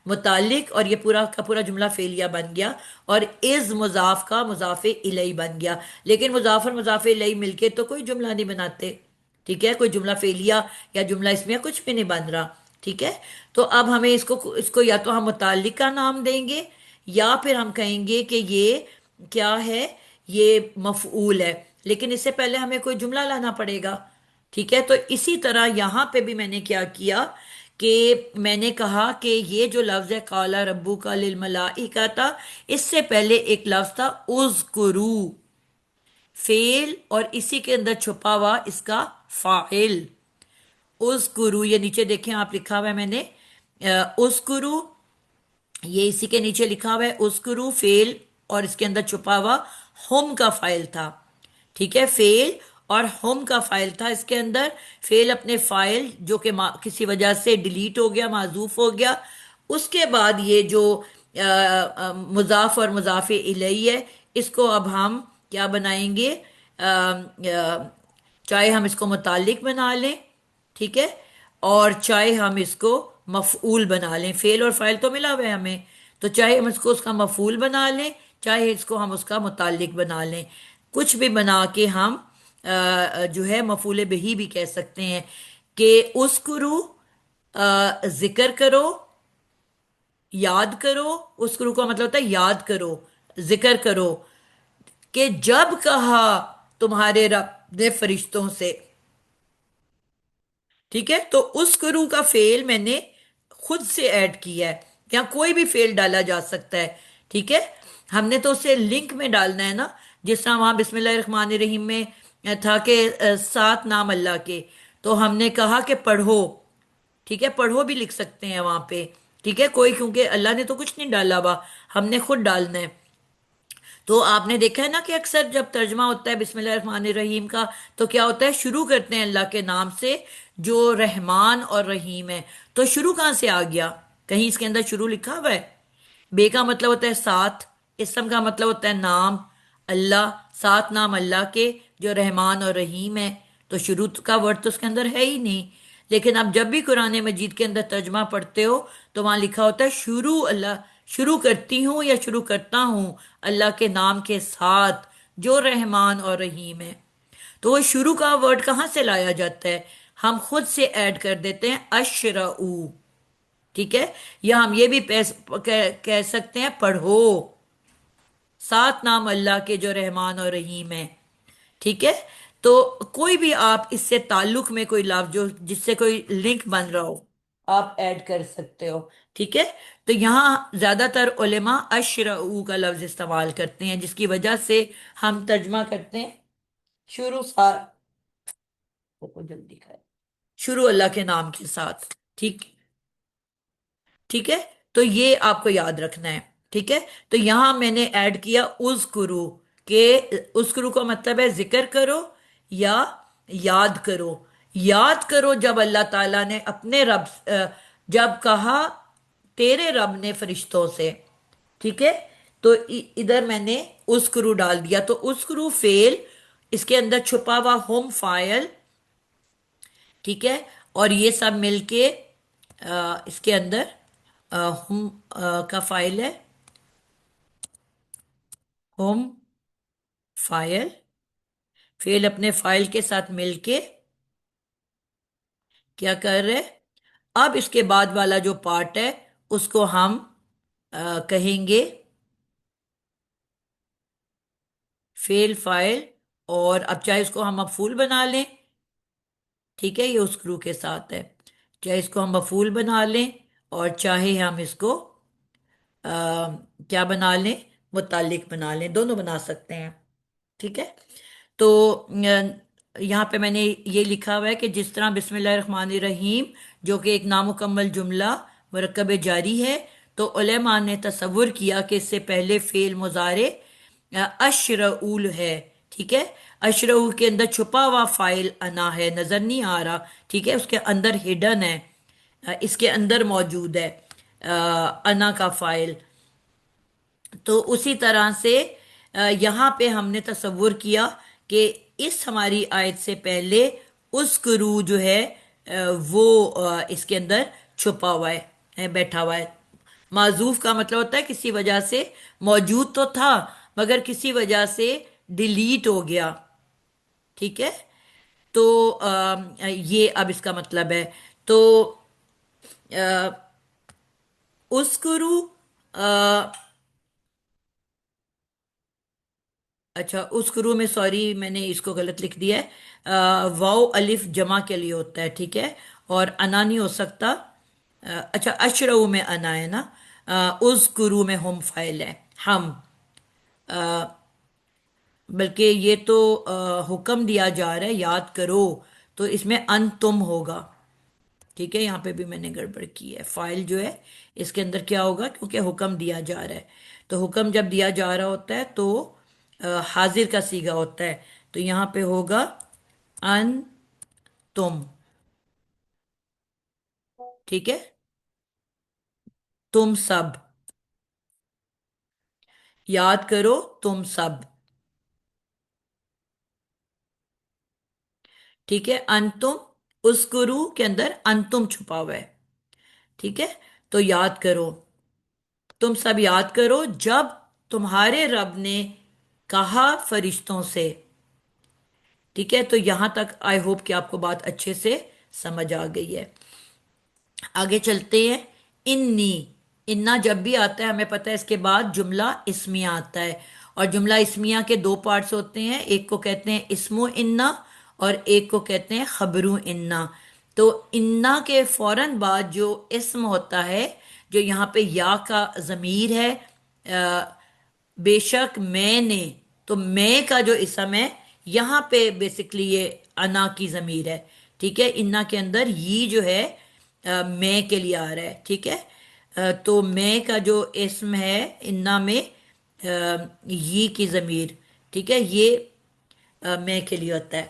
Speaker 1: متعلق، اور یہ پورا کا پورا جملہ فعلیہ بن گیا. اور از مضاف کا مضاف الیہ بن گیا. لیکن مضاف اور مضاف الیہ مل کے تو کوئی جملہ نہیں بناتے. ٹھیک ہے، کوئی جملہ فعلیہ یا جملہ اسمیہ کچھ بھی نہیں بن رہا. ٹھیک ہے، تو اب ہمیں اس کو یا تو ہم متعلق کا نام دیں گے یا پھر ہم کہیں گے کہ یہ کیا ہے، یہ مفعول ہے، لیکن اس سے پہلے ہمیں کوئی جملہ لانا پڑے گا. ٹھیک ہے، تو اسی طرح یہاں پہ بھی میں نے کیا کہ میں نے کہا کہ یہ جو لفظ ہے قَالَ رَبُّكَ لِلْمَلَائِكَةِ، اس سے پہلے ایک لفظ تھا اذکرو، فعل، اور اسی کے اندر چھپا ہوا اس کا فاعل اذکرو. یہ نیچے دیکھیں آپ، لکھا ہوا ہے میں نے اذکرو، یہ اسی کے نیچے لکھا ہوا ہے اذکرو فعل، اور اس کے اندر چھپا ہوا ہم کا فاعل تھا. ٹھیک ہے، فعل اور ہم کا فائل تھا اس کے اندر. فعل اپنے فائل جو کہ کسی وجہ سے ڈیلیٹ ہو گیا، معذوف ہو گیا. اس کے بعد یہ جو مضاف اور مضاف الیہ ہے، اس کو اب ہم کیا بنائیں گے؟ چاہے ہم اس کو متعلق بنا لیں، ٹھیک ہے، اور چاہے ہم اس کو مفعول بنا لیں. فعل اور فاعل تو ملا ہوا ہے ہمیں، تو چاہے ہم اس کو اس کا مفعول بنا لیں، چاہے اس کو ہم اس کا متعلق بنا لیں. کچھ بھی بنا کے ہم جو ہے مفعول بہی بھی کہہ سکتے ہیں کہ اذکرو، ذکر کرو، یاد کرو. اذکرو کا مطلب ہوتا ہے یاد کرو، ذکر کرو، کہ جب کہا تمہارے رب نے فرشتوں سے. ٹھیک ہے، تو اذکرو کا فعل میں نے خود سے ایڈ کیا ہے. یہاں کوئی بھی فعل ڈالا جا سکتا ہے. ٹھیک ہے، ہم نے تو اسے لنک میں ڈالنا ہے نا، جس طرح وہاں بسم اللہ الرحمن الرحیم میں تھا کہ 7 نام اللہ کے، تو ہم نے کہا کہ پڑھو. ٹھیک ہے، پڑھو بھی لکھ سکتے ہیں وہاں پہ. ٹھیک ہے، کوئی، کیونکہ اللہ نے تو کچھ نہیں ڈالا ہوا، ہم نے خود ڈالنا ہے. تو آپ نے دیکھا ہے نا کہ اکثر جب ترجمہ ہوتا ہے بسم اللہ الرحمن الرحیم کا، تو کیا ہوتا ہے؟ شروع کرتے ہیں اللہ کے نام سے جو رحمان اور رحیم ہے. تو شروع کہاں سے آ گیا؟ کہیں اس کے اندر شروع لکھا ہوا ہے؟ بے کا مطلب ہوتا ہے ساتھ، اسم کا مطلب ہوتا ہے نام، اللہ، 7 نام اللہ کے جو رحمان اور رحیم ہے. تو شروع کا ورڈ تو اس کے اندر ہے ہی نہیں. لیکن آپ جب بھی قرآن مجید کے اندر ترجمہ پڑھتے ہو تو وہاں لکھا ہوتا ہے شروع اللہ، شروع کرتی ہوں یا شروع کرتا ہوں اللہ کے نام کے ساتھ جو رحمان اور رحیم ہے. تو وہ شروع کا ورڈ کہاں سے لایا جاتا ہے؟ ہم خود سے ایڈ کر دیتے ہیں اشرعو. ٹھیک ہے، یا ہم یہ بھی کہہ سکتے ہیں پڑھو 7 نام اللہ کے جو رحمان اور رحیم ہے. ٹھیک ہے، تو کوئی بھی آپ اس سے تعلق میں کوئی لفظ جو جس سے کوئی لنک بن رہا ہو آپ ایڈ کر سکتے ہو. ٹھیک ہے، تو یہاں زیادہ تر علماء اشرعو کا لفظ استعمال کرتے ہیں، جس کی وجہ سے ہم ترجمہ کرتے ہیں شروع جلدی کھائے، شروع اللہ کے نام کے ساتھ. ٹھیک ہے، تو یہ آپ کو یاد رکھنا ہے. ٹھیک ہے، تو یہاں میں نے ایڈ کیا اذکرو، کہ اذکرو کا مطلب ہے ذکر کرو یا یاد کرو. یاد کرو جب اللہ تعالیٰ نے اپنے رب جب کہا تیرے رب نے فرشتوں سے. ٹھیک ہے، تو ادھر میں نے اذکرو ڈال دیا. تو اذکرو فعل، اس کے اندر چھپا ہوا ہم فاعل. ٹھیک ہے، اور یہ سب مل کے اس کے اندر ہم کا فائل ہے، ہم فائل، فعل اپنے فائل کے ساتھ مل کے کیا کر رہے؟ اب اس کے بعد والا جو پارٹ ہے اس کو ہم کہیں گے فعل فائل، اور اب چاہے اس کو ہم مفعول بنا لیں. ٹھیک ہے، یہ اسکرو کے ساتھ ہے، چاہے اس کو ہم مفعول بنا لیں اور چاہے ہم اس کو کیا بنا لیں؟ متعلق بنا لیں، دونوں بنا سکتے ہیں. ٹھیک ہے، تو یہاں پہ میں نے یہ لکھا ہوا ہے کہ جس طرح بسم اللہ الرحمن الرحیم جو کہ ایک نامکمل جملہ مرکب جاری ہے، تو علماء نے تصور کیا کہ اس سے پہلے فعل مضارع اشرعول ہے. ٹھیک ہے، اشرعو کے اندر چھپا ہوا فائل انا ہے، نظر نہیں آ رہا. ٹھیک ہے، اس کے اندر ہڈن ہے، اس کے اندر موجود ہے انا کا فائل. تو اسی طرح سے یہاں پہ ہم نے تصور کیا کہ اس ہماری آیت سے پہلے اذکرو جو ہے وہ اس کے اندر چھپا ہوا ہے، بیٹھا ہوا ہے. معذوف کا مطلب ہوتا ہے کسی وجہ سے موجود تو تھا مگر کسی وجہ سے ڈیلیٹ ہو گیا. ٹھیک ہے، تو یہ اب اس کا مطلب ہے. تو اذکرو، اچھا اذکرو میں سوری میں نے اس کو غلط لکھ دیا ہے، واو الف جمع کے لیے ہوتا ہے. ٹھیک ہے، اور انا نہیں ہو سکتا، اچھا اشرو میں انا ہے نا، اذکرو میں ہم فائل ہے، ہم، بلکہ یہ تو حکم دیا جا رہا ہے یاد کرو، تو اس میں ان تم ہوگا، ٹھیک ہے، یہاں پہ بھی میں نے گڑبڑ کی ہے، فائل جو ہے اس کے اندر کیا ہوگا، کیونکہ حکم دیا جا رہا ہے، تو حکم جب دیا جا رہا ہوتا ہے تو حاضر کا صیغہ ہوتا ہے، تو یہاں پہ ہوگا ان تم، ٹھیک ہے، تم سب، یاد کرو تم سب، ٹھیک ہے، انتم، اسکرو کے اندر انتم چھپا ہوا ہے، ٹھیک ہے، تو یاد کرو، تم سب یاد کرو جب تمہارے رب نے کہا فرشتوں سے، ٹھیک ہے، تو یہاں تک آئی ہوپ کہ آپ کو بات اچھے سے سمجھ آ گئی ہے۔ آگے چلتے ہیں، انی، انا جب بھی آتا ہے ہمیں پتہ ہے اس کے بعد جملہ اسمیہ آتا ہے، اور جملہ اسمیہ کے دو پارٹس ہوتے ہیں، ایک کو کہتے ہیں اسم و انا اور ایک کو کہتے ہیں خبرو انا، تو انا کے فوراً بعد جو اسم ہوتا ہے، جو یہاں پہ یا کا ضمیر ہے، بے شک میں نے، تو میں کا جو اسم ہے یہاں پہ بیسکلی یہ انا کی ضمیر ہے، ٹھیک ہے، انا کے اندر یہ جو ہے میں کے لیے آ رہا ہے، ٹھیک ہے، تو میں کا جو اسم ہے انا میں یہ کی ضمیر، ٹھیک ہے، یہ میں کے لیے ہوتا ہے،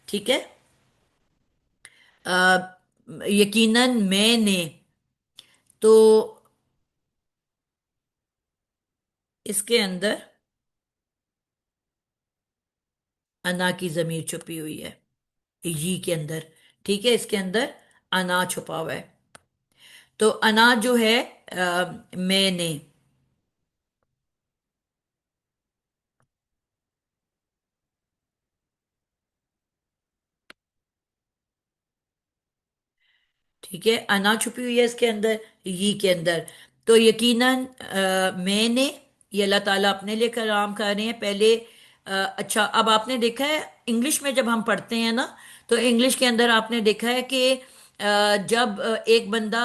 Speaker 1: ٹھیک ہے، یقیناً میں نے، تو اس کے اندر انا کی ضمیر چھپی ہوئی ہے، یہ کے اندر، ٹھیک ہے، اس کے اندر انا چھپا ہوا ہے، تو انا جو ہے میں نے، ٹھیک ہے، انا چھپی ہوئی ہے اس کے اندر، یہ کے اندر، تو یقیناً میں نے، یہ اللہ تعالیٰ اپنے لیے کلام کر رہے ہیں پہلے، اچھا اب آپ نے دیکھا ہے انگلش میں جب ہم پڑھتے ہیں نا، تو انگلش کے اندر آپ نے دیکھا ہے کہ جب ایک بندہ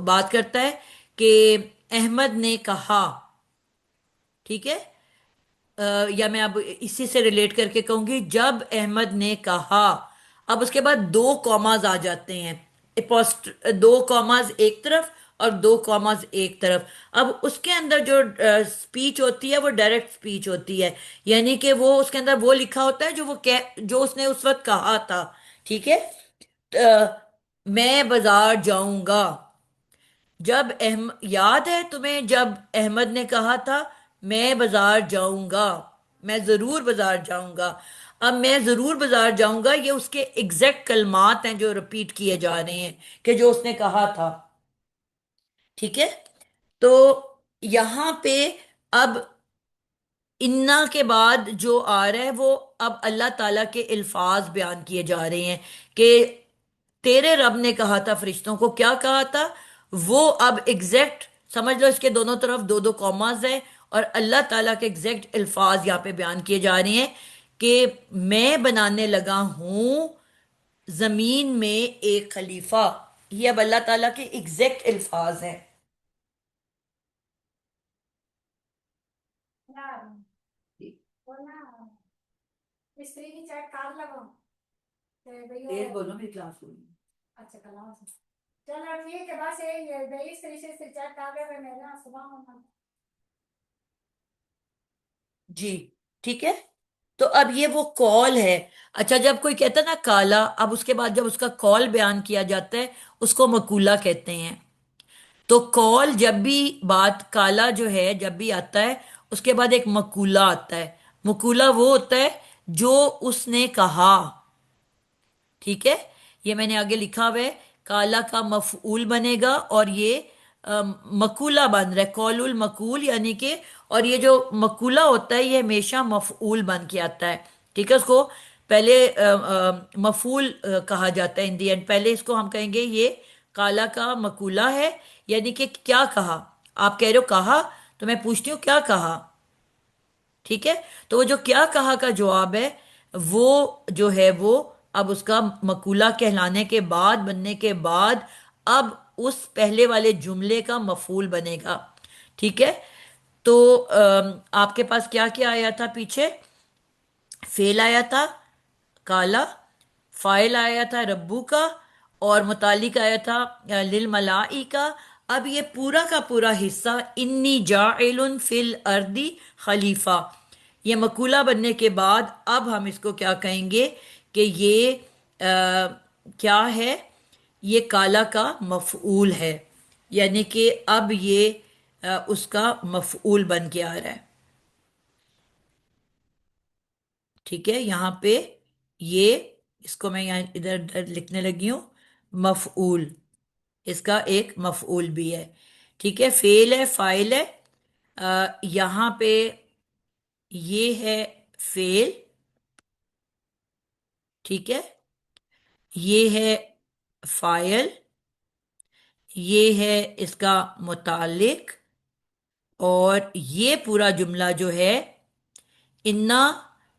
Speaker 1: بات کرتا ہے کہ احمد نے کہا، ٹھیک ہے، یا میں اب اسی سے ریلیٹ کر کے کہوں گی، جب احمد نے کہا، اب اس کے بعد دو کاماز آ جاتے ہیں، دو کاماز ایک طرف اور دو کاماز ایک طرف، اب اس کے اندر جو سپیچ ہوتی ہے وہ ڈائریکٹ سپیچ ہوتی ہے، یعنی کہ وہ اس کے اندر وہ لکھا ہوتا ہے جو اس نے اس وقت کہا تھا، ٹھیک ہے، میں بازار جاؤں گا، جب یاد ہے تمہیں جب احمد نے کہا تھا میں بازار جاؤں گا، میں ضرور بازار جاؤں گا، اب میں ضرور بازار جاؤں گا یہ اس کے ایگزیکٹ کلمات ہیں جو رپیٹ کیے جا رہے ہیں کہ جو اس نے کہا تھا، ٹھیک ہے، تو یہاں پہ اب انا کے بعد جو آ رہا ہے وہ اب اللہ تعالیٰ کے الفاظ بیان کیے جا رہے ہیں کہ تیرے رب نے کہا تھا فرشتوں کو، کیا کہا تھا وہ، اب ایگزیکٹ سمجھ لو اس کے دونوں طرف دو دو کاماز ہیں، اور اللہ تعالیٰ کے ایگزیکٹ الفاظ یہاں پہ بیان کیے جا رہے ہیں کہ میں بنانے لگا ہوں زمین میں ایک خلیفہ، یہ اب اللہ تعالیٰ کے ایگزیکٹ الفاظ ہیں، تیز بولو میری کلاس کو، جی، ٹھیک ہے، تو اب یہ وہ کال ہے، اچھا جب کوئی کہتا ہے نا کالا، اب اس کے بعد جب اس کا کال بیان کیا جاتا ہے اس کو مقولہ کہتے ہیں، تو کال جب بھی بات کالا جو ہے جب بھی آتا ہے اس کے بعد ایک مقولہ آتا ہے، مقولہ وہ ہوتا ہے جو اس نے کہا، ٹھیک ہے، یہ میں نے آگے لکھا ہوا ہے، کالا کا مفعول بنے گا اور یہ مقولہ بن رہا ہے، قول المقول، یعنی کہ، اور یہ جو مقولہ ہوتا ہے یہ ہمیشہ مفعول بن کے آتا ہے، ٹھیک ہے، اس کو پہلے مفعول کہا جاتا ہے ان دی اینڈ، پہلے اس کو ہم کہیں گے یہ کالا کا مقولہ ہے، یعنی کہ کیا کہا، آپ کہہ رہے ہو کہا، تو میں پوچھتی ہوں کیا کہا، ٹھیک ہے، تو وہ جو کیا کہا کا جواب ہے وہ جو ہے وہ اب اس کا مقولہ کہلانے کے بعد، بننے کے بعد، اب اس پہلے والے جملے کا مفعول بنے گا. ٹھیک ہے. تو آپ کے پاس کیا کیا آیا تھا پیچھے؟ فعل آیا تھا کالا، فائل آیا تھا ربو کا، اور متعلق آیا تھا للملائکہ. اب یہ پورا کا پورا حصہ انی جاعل فی الارض خلیفہ، یہ مقولہ بننے کے بعد اب ہم اس کو کیا کہیں گے کہ یہ کیا ہے؟ یہ کالا کا مفعول ہے، یعنی کہ اب یہ اس کا مفعول بن کے آ رہا ہے. ٹھیک ہے. یہاں پہ یہ اس کو میں یہاں ادھر ادھر لکھنے لگی ہوں، مفعول، اس کا ایک مفعول بھی ہے. ٹھیک ہے. فعل ہے، فاعل ہے. یہاں پہ یہ ہے فعل. ٹھیک ہے. یہ ہے فاعل، یہ ہے اس کا متعلق، اور یہ پورا جملہ جو ہے انا،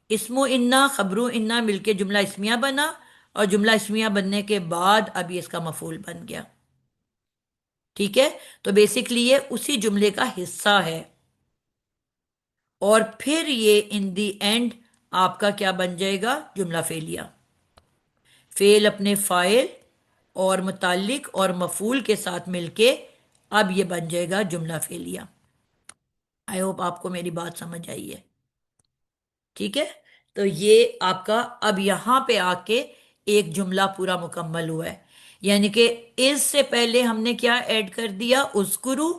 Speaker 1: اسم و انا، خبر و انا مل کے جملہ اسمیہ بنا، اور جملہ اسمیہ بننے کے بعد اب یہ اس کا مفعول بن گیا. ٹھیک ہے. تو بیسکلی یہ اسی جملے کا حصہ ہے، اور پھر یہ ان دی اینڈ آپ کا کیا بن جائے گا؟ جملہ فعلیہ. فعل اپنے فاعل اور متعلق اور مفعول کے ساتھ مل کے اب یہ بن جائے گا جملہ فعلیہ. آئی ہوپ آپ کو میری بات سمجھ آئی ہے. ٹھیک ہے. تو یہ آپ کا اب یہاں پہ آ کے ایک جملہ پورا مکمل ہوا ہے، یعنی کہ اس سے پہلے ہم نے کیا ایڈ کر دیا؟ اذکرو.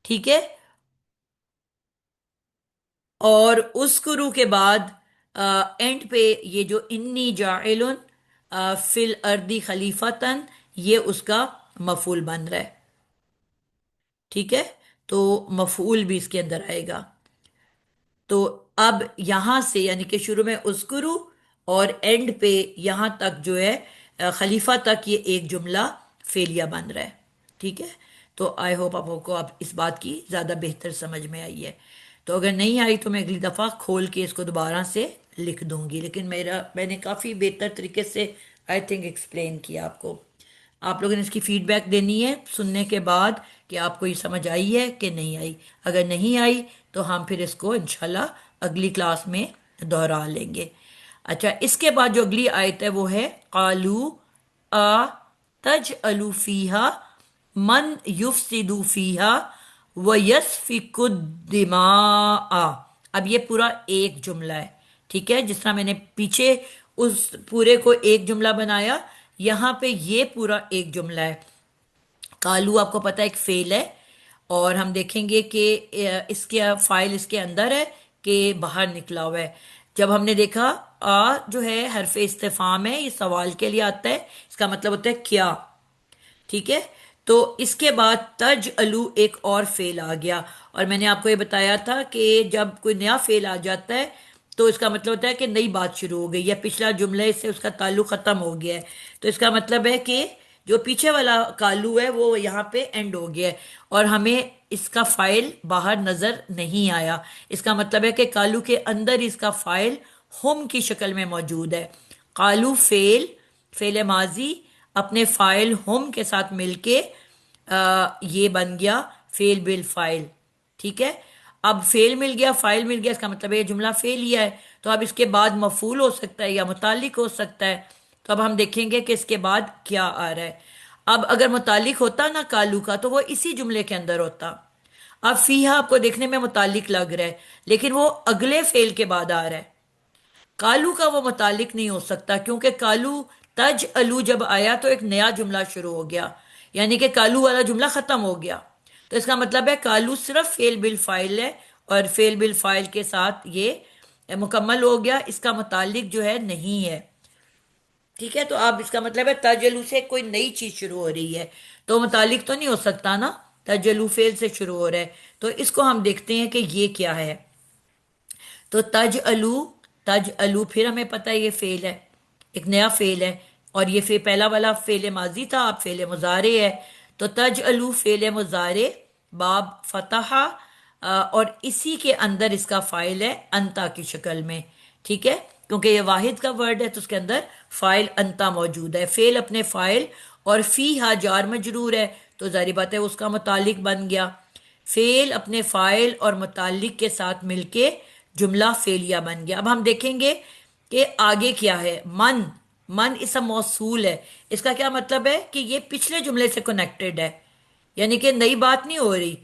Speaker 1: ٹھیک ہے. اور اذکرو کے بعد اینڈ پہ یہ جو انی جاعل فی الارض خلیفتن، یہ اس کا مفعول بن رہا ہے. ٹھیک ہے. تو مفعول بھی اس کے اندر آئے گا. تو اب یہاں سے یعنی کہ شروع میں اذکرو اور اینڈ پہ یہاں تک جو ہے خلیفہ تک یہ ایک جملہ فعلیہ بن رہا ہے. ٹھیک ہے. تو آئی ہوپ آپ کو اب اس بات کی زیادہ بہتر سمجھ میں آئی ہے. تو اگر نہیں آئی تو میں اگلی دفعہ کھول کے اس کو دوبارہ سے لکھ دوں گی، لیکن میں نے کافی بہتر طریقے سے آئی تھنک ایکسپلین کیا آپ کو. آپ لوگوں نے اس کی فیڈ بیک دینی ہے سننے کے بعد کہ آپ کو یہ سمجھ آئی ہے کہ نہیں آئی. اگر نہیں آئی تو ہم پھر اس کو انشاءاللہ اگلی کلاس میں دہرا لیں گے. اچھا، اس کے بعد جو اگلی آیت ہے وہ ہے قالو آ تجعل فیہا من یفسد فیہا ویسفک الدماء. اب یہ پورا ایک جملہ ہے. ٹھیک ہے. جس طرح میں نے پیچھے اس پورے کو ایک جملہ بنایا، یہاں پہ یہ پورا ایک جملہ ہے. قالو آپ کو پتہ ایک فعل ہے، اور ہم دیکھیں گے کہ اس کے فائل اس کے اندر ہے کہ باہر نکلا ہوا ہے. جب ہم نے دیکھا آ جو ہے حرف استفہام ہے، یہ سوال کے لیے آتا ہے، اس کا مطلب ہوتا ہے کیا. ٹھیک ہے. تو اس کے بعد تجعلو ایک اور فعل آ گیا، اور میں نے آپ کو یہ بتایا تھا کہ جب کوئی نیا فعل آ جاتا ہے تو اس کا مطلب ہوتا ہے کہ نئی بات شروع ہو گئی، یا پچھلا جملے سے اس کا تعلق ختم ہو گیا ہے. تو اس کا مطلب ہے کہ جو پیچھے والا کالو ہے وہ یہاں پہ اینڈ ہو گیا ہے، اور ہمیں اس کا فائل باہر نظر نہیں آیا. اس کا مطلب ہے کہ کالو کے اندر اس کا فائل ہم کی شکل میں موجود ہے. قالو فعل ماضی اپنے فائل ہم کے ساتھ مل کے یہ بن گیا فعل بالفائل. ٹھیک ہے. اب فعل مل گیا، فائل مل گیا، اس کا مطلب یہ جملہ فعلیہ ہے. تو اب اس کے بعد مفعول ہو سکتا ہے یا متعلق ہو سکتا ہے. تو اب ہم دیکھیں گے کہ اس کے بعد کیا آ رہا ہے. اب اگر متعلق ہوتا نا کالو کا تو وہ اسی جملے کے اندر ہوتا. اب فیہا آپ کو دیکھنے میں متعلق لگ رہا ہے، لیکن وہ اگلے فعل کے بعد آ رہا ہے. کالو کا وہ متعلق نہیں ہو سکتا، کیونکہ کالو تجعلو جب آیا تو ایک نیا جملہ شروع ہو گیا، یعنی کہ کالو والا جملہ ختم ہو گیا. تو اس کا مطلب ہے کالو صرف فعل بالفاعل ہے، اور فعل بالفاعل کے ساتھ یہ مکمل ہو گیا، اس کا متعلق جو ہے نہیں ہے. ٹھیک ہے. تو اب اس کا مطلب ہے تجلو سے کوئی نئی چیز شروع ہو رہی ہے، تو متعلق تو نہیں ہو سکتا نا، تجلو فعل سے شروع ہو رہا ہے. تو اس کو ہم دیکھتے ہیں کہ یہ کیا ہے. تو تجعلو پھر ہمیں پتہ ہے یہ فعل ہے، ایک نیا فعل ہے، اور یہ پہلا والا فعل ماضی تھا، اب فعل مضارع ہے. تو تجعلو فعل مضارع باب فتح، اور اسی کے اندر اس کا فاعل ہے انتا کی شکل میں. ٹھیک ہے. کیونکہ یہ واحد کا ورڈ ہے تو اس کے اندر فاعل انتا موجود ہے. فعل اپنے فاعل اور فی ہا جار مجرور ہے تو ظاہر بات ہے اس کا متعلق بن گیا. فعل اپنے فاعل اور متعلق کے ساتھ مل کے جملہ فعلیہ بن گیا. اب ہم دیکھیں گے کہ آگے کیا ہے. من، من اسم موصول ہے. اس کا کیا مطلب ہے کہ یہ پچھلے جملے سے کنیکٹڈ ہے، یعنی کہ نئی بات نہیں ہو رہی.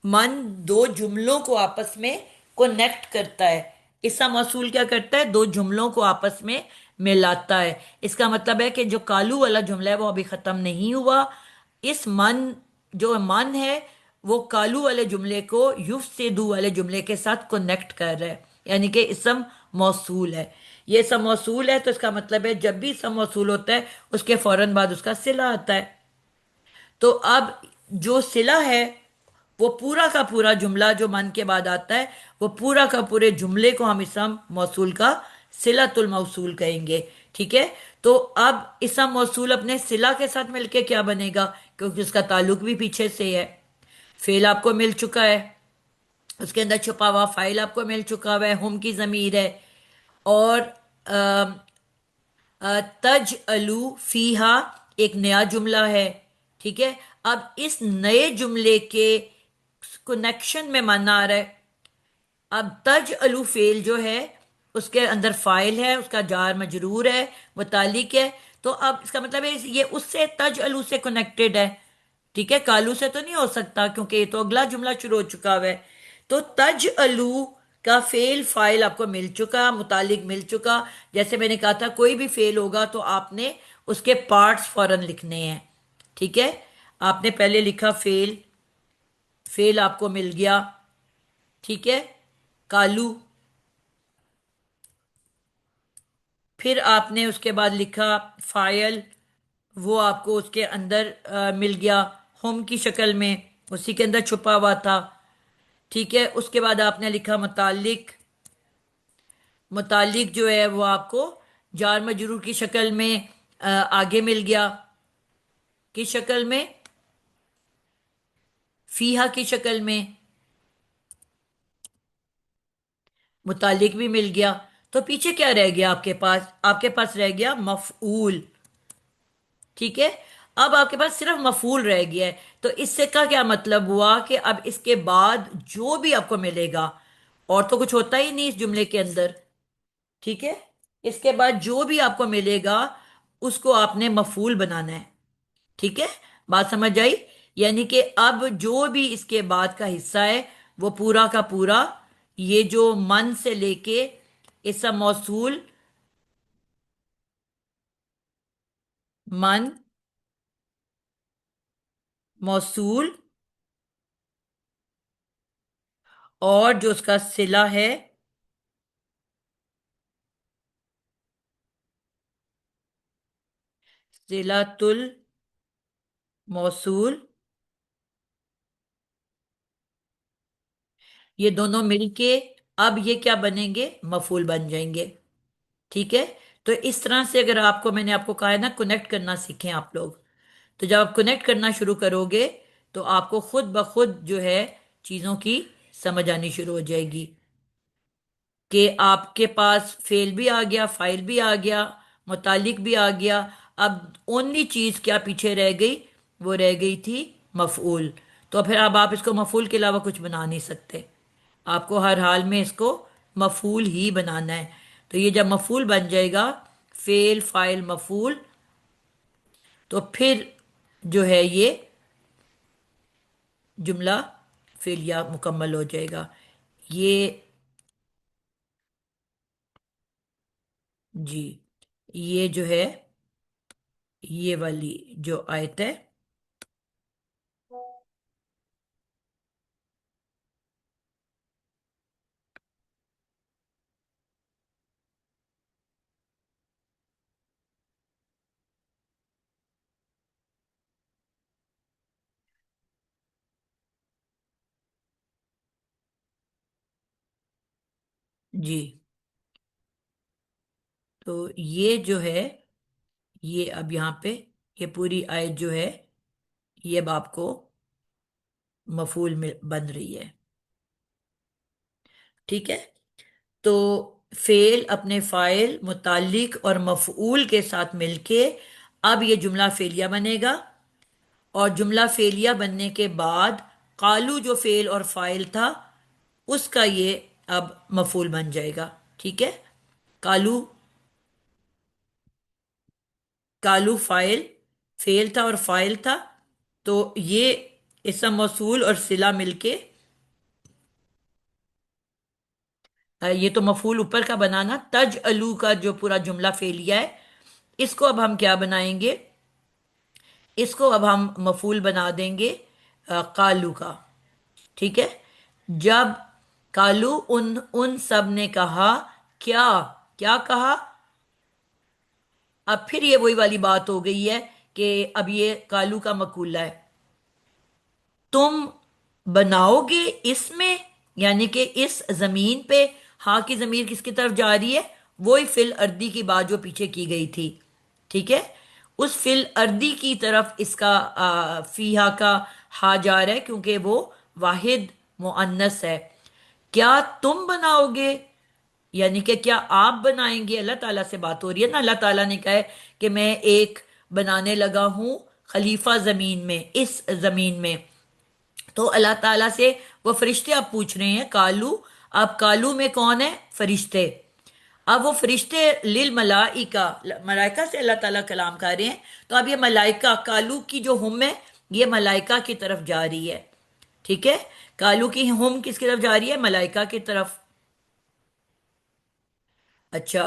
Speaker 1: من دو جملوں کو آپس میں کنیکٹ کرتا ہے. اسم موصول کیا کرتا ہے؟ دو جملوں کو آپس میں ملاتا ہے. اس کا مطلب ہے کہ جو کالو والا جملہ ہے وہ ابھی ختم نہیں ہوا. اس من، جو من ہے وہ کالو والے جملے کو یفسدو والے جملے کے ساتھ کنیکٹ کر رہا ہے، یعنی کہ اسم موصول ہے. یہ اسم موصول ہے تو اس کا مطلب ہے جب بھی اسم موصول ہوتا ہے اس کے فوراً بعد اس کا صلہ آتا ہے. تو اب جو صلہ ہے وہ پورا کا پورا جملہ جو من کے بعد آتا ہے وہ پورا کا پورے جملے کو ہم اسم موصول کا صلۃ الموصول کہیں گے. ٹھیک ہے، تو اب اسم موصول اپنے صلہ کے ساتھ مل کے کیا بنے گا؟ کیونکہ اس کا تعلق بھی پیچھے سے ہے. فعل آپ کو مل چکا ہے، اس کے اندر چھپا ہوا فاعل آپ کو مل چکا ہوا ہے، ہم کی ضمیر ہے. اور تج الو فیہا ایک نیا جملہ ہے. ٹھیک ہے، اب اس نئے جملے کے کنیکشن میں من آ رہا ہے. اب تج الو فعل جو ہے اس کے اندر فائل ہے، اس کا جار مجرور ہے، متعلق ہے. تو اب اس کا مطلب ہے یہ اس سے تج الو سے کنیکٹڈ ہے. ٹھیک ہے، کالو سے تو نہیں ہو سکتا کیونکہ یہ تو اگلا جملہ شروع ہو چکا ہوا ہے. تو تج الو کا فعل فائل آپ کو مل چکا، متعلق مل چکا. جیسے میں نے کہا تھا کوئی بھی فعل ہوگا تو آپ نے اس کے پارٹس فوراً لکھنے ہیں. ٹھیک ہے، آپ نے پہلے لکھا فعل، فعل آپ کو مل گیا. ٹھیک ہے، کالو. پھر آپ نے اس کے بعد لکھا فائل، وہ آپ کو اس کے اندر مل گیا ہوم کی شکل میں، اسی کے اندر چھپا ہوا تھا. ٹھیک ہے، اس کے بعد آپ نے لکھا متعلق. متعلق جو ہے وہ آپ کو جار مجرور کی شکل میں آگے مل گیا. کس شکل میں؟ فیہا کی شکل میں. متعلق بھی مل گیا. تو پیچھے کیا رہ گیا آپ کے پاس؟ آپ کے پاس رہ گیا مفعول. ٹھیک ہے، اب آپ کے پاس صرف مفعول رہ گیا ہے. تو اس سے کا کیا مطلب ہوا کہ اب اس کے بعد جو بھی آپ کو ملے گا، اور تو کچھ ہوتا ہی نہیں اس جملے کے اندر. ٹھیک ہے، اس کے بعد جو بھی آپ کو ملے گا اس کو آپ نے مفعول بنانا ہے. ٹھیک ہے، بات سمجھ آئی؟ یعنی کہ اب جو بھی اس کے بعد کا حصہ ہے وہ پورا کا پورا یہ جو من سے لے کے اسم موصول، من موصول اور جو اس کا صلہ ہے صلۃ الموصول، یہ دونوں مل کے اب یہ کیا بنیں گے؟ مفعول بن جائیں گے. ٹھیک ہے، تو اس طرح سے اگر آپ کو، میں نے آپ کو کہا ہے نا کنیکٹ کرنا سیکھیں آپ لوگ. تو جب آپ کنیکٹ کرنا شروع کرو گے تو آپ کو خود بخود جو ہے چیزوں کی سمجھ آنی شروع ہو جائے گی کہ آپ کے پاس فعل بھی آ گیا، فاعل بھی آ گیا، متعلق بھی آ گیا. اب اونلی چیز کیا پیچھے رہ گئی؟ وہ رہ گئی تھی مفعول. تو پھر اب آپ اس کو مفعول کے علاوہ کچھ بنا نہیں سکتے، آپ کو ہر حال میں اس کو مفعول ہی بنانا ہے. تو یہ جب مفعول بن جائے گا، فعل فاعل مفعول، تو پھر جو ہے یہ جملہ فعلیہ مکمل ہو جائے گا. یہ جی، یہ جو ہے یہ والی جو آیت ہے جی، تو یہ جو ہے یہ اب یہاں پہ یہ پوری آیت جو ہے یہ اب آپ کو مفعول میں بن رہی ہے. ٹھیک ہے، تو فعل اپنے فاعل، متعلق اور مفعول کے ساتھ مل کے اب یہ جملہ فعلیہ بنے گا، اور جملہ فعلیہ بننے کے بعد قالو جو فعل اور فاعل تھا اس کا یہ اب مفعول بن جائے گا. ٹھیک ہے، کالو، کالو فعل تھا اور فاعل تھا، تو یہ اسم موصول اور صلہ مل کے یہ تو مفعول اوپر کا بنانا. تج الو کا جو پورا جملہ فعلیہ ہے اس کو اب ہم کیا بنائیں گے، اس کو اب ہم مفعول بنا دیں گے قالو کا. ٹھیک ہے، جب کالو ان سب نے کہا، کیا کیا کہا. اب پھر یہ وہی والی بات ہو گئی ہے کہ اب یہ کالو کا مقولہ ہے. تم بناؤ گے اس میں، یعنی کہ اس زمین پہ. ہاں کی ضمیر کس کی طرف جا رہی ہے؟ وہی فی الارضی کی بات جو پیچھے کی گئی تھی. ٹھیک ہے، اس فی الارضی کی طرف اس کا فیہا کا ہا جا رہا ہے کیونکہ وہ واحد مؤنث ہے. کیا تم بناؤ گے، یعنی کہ کیا آپ بنائیں گے. اللہ تعالیٰ سے بات ہو رہی ہے نا. اللہ تعالیٰ نے کہا ہے کہ میں ایک بنانے لگا ہوں خلیفہ زمین میں، اس زمین میں. تو اللہ تعالیٰ سے وہ فرشتے اب پوچھ رہے ہیں کالو. اب کالو میں کون ہے؟ فرشتے. اب وہ فرشتے للملائکہ، ملائکہ سے اللہ تعالیٰ کلام کر رہے ہیں. تو اب یہ ملائکہ، کالو کی جو ہم ہے یہ ملائکہ کی طرف جا رہی ہے. ٹھیک ہے، کالو کی ہم کس کی طرف جا رہی ہے؟ ملائکہ کی طرف. اچھا،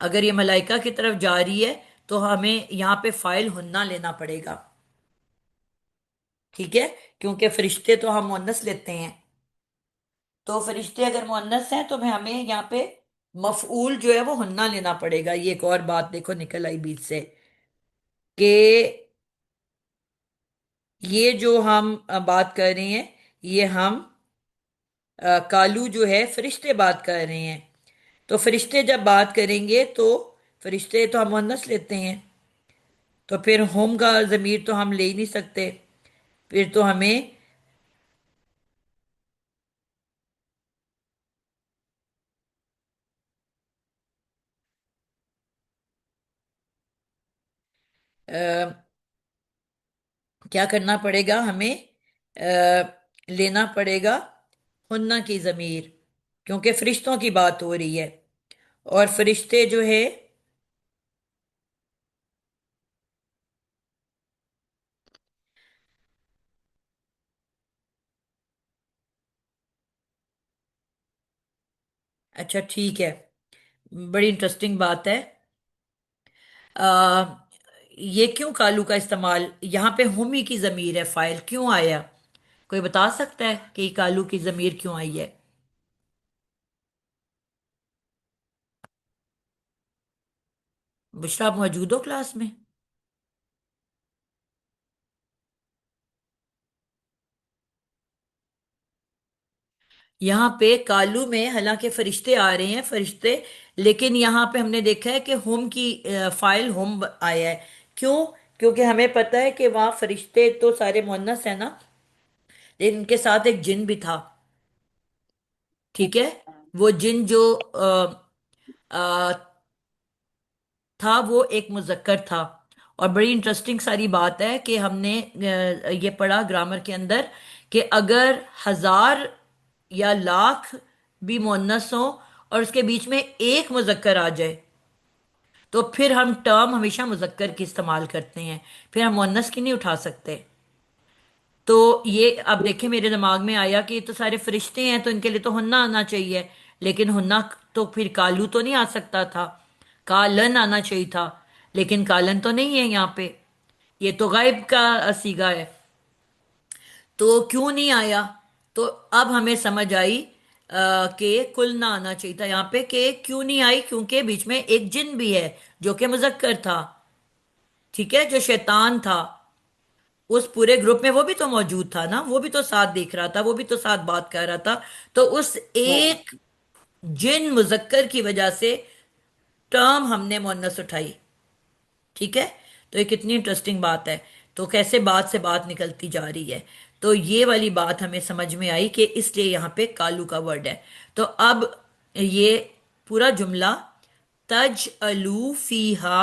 Speaker 1: اگر یہ ملائکہ کی طرف جا رہی ہے تو ہمیں یہاں پہ فاعل ہننا لینا پڑے گا. ٹھیک ہے، کیونکہ فرشتے تو ہم مؤنث لیتے ہیں. تو فرشتے اگر مؤنث ہیں تو ہمیں یہاں پہ مفعول جو ہے وہ ہننا لینا پڑے گا. یہ ایک اور بات دیکھو نکل آئی بیچ سے کہ یہ جو ہم بات کر رہے ہیں یہ ہم کالو جو ہے فرشتے بات کر رہے ہیں. تو فرشتے جب بات کریں گے تو فرشتے تو ہم مؤنث لیتے ہیں، تو پھر ہم کا ضمیر تو ہم لے ہی نہیں سکتے. پھر تو ہمیں کیا کرنا پڑے گا؟ ہمیں لینا پڑے گا ہننا کی ضمیر، کیونکہ فرشتوں کی بات ہو رہی ہے. اور فرشتے جو ہے اچھا ٹھیک ہے، بڑی انٹرسٹنگ بات ہے. آ، یہ کیوں کالو کا استعمال یہاں پہ ہمی کی ضمیر ہے، فائل کیوں آیا؟ کوئی بتا سکتا ہے کہ یہ کالو کی ضمیر کیوں آئی ہے؟ بشرا آپ موجود ہو کلاس میں؟ یہاں پہ کالو میں حالانکہ فرشتے آ رہے ہیں فرشتے، لیکن یہاں پہ ہم نے دیکھا ہے کہ ہم کی فائل ہم آیا ہے. کیوں؟ کیونکہ ہمیں پتہ ہے کہ وہاں فرشتے تو سارے مؤنث ہیں نا، لیکن ان کے ساتھ ایک جن بھی تھا. ٹھیک ہے، وہ جن جو آ، تھا وہ ایک مذکر تھا. اور بڑی انٹرسٹنگ ساری بات ہے کہ ہم نے یہ پڑھا گرامر کے اندر کہ اگر 1000 یا لاکھ بھی مؤنث ہوں اور اس کے بیچ میں ایک مذکر آ جائے تو پھر ہم ٹرم ہمیشہ مذکر کی استعمال کرتے ہیں، پھر ہم مؤنث کی نہیں اٹھا سکتے. تو یہ اب دیکھیں میرے دماغ میں آیا کہ یہ تو سارے فرشتے ہیں تو ان کے لیے تو ہننا آنا چاہیے، لیکن ہننا تو پھر کالو تو نہیں آ سکتا تھا، کالن آنا چاہیے تھا، لیکن کالن تو نہیں ہے یہاں پہ، یہ تو غائب کا صیغہ ہے. تو کیوں نہیں آیا؟ تو اب ہمیں سمجھ آئی کہ کل نہ آنا چاہیے تھا یہاں پہ. کہ کیوں نہیں آئی؟ کیونکہ بیچ میں ایک جن بھی ہے جو کہ مذکر تھا. ٹھیک ہے، جو شیطان تھا اس پورے گروپ میں وہ بھی تو موجود تھا نا، وہ بھی تو ساتھ دیکھ رہا تھا، وہ بھی تو ساتھ بات کر رہا تھا. تو اس ایک جن مذکر کی وجہ سے ٹرم ہم نے مؤنث اٹھائی. ٹھیک ہے، تو یہ کتنی انٹرسٹنگ بات ہے. تو کیسے بات سے بات نکلتی جا رہی ہے. تو یہ والی بات ہمیں سمجھ میں آئی کہ اس لیے یہاں پہ کالو کا ورڈ ہے. تو اب یہ پورا جملہ تج الو فیہا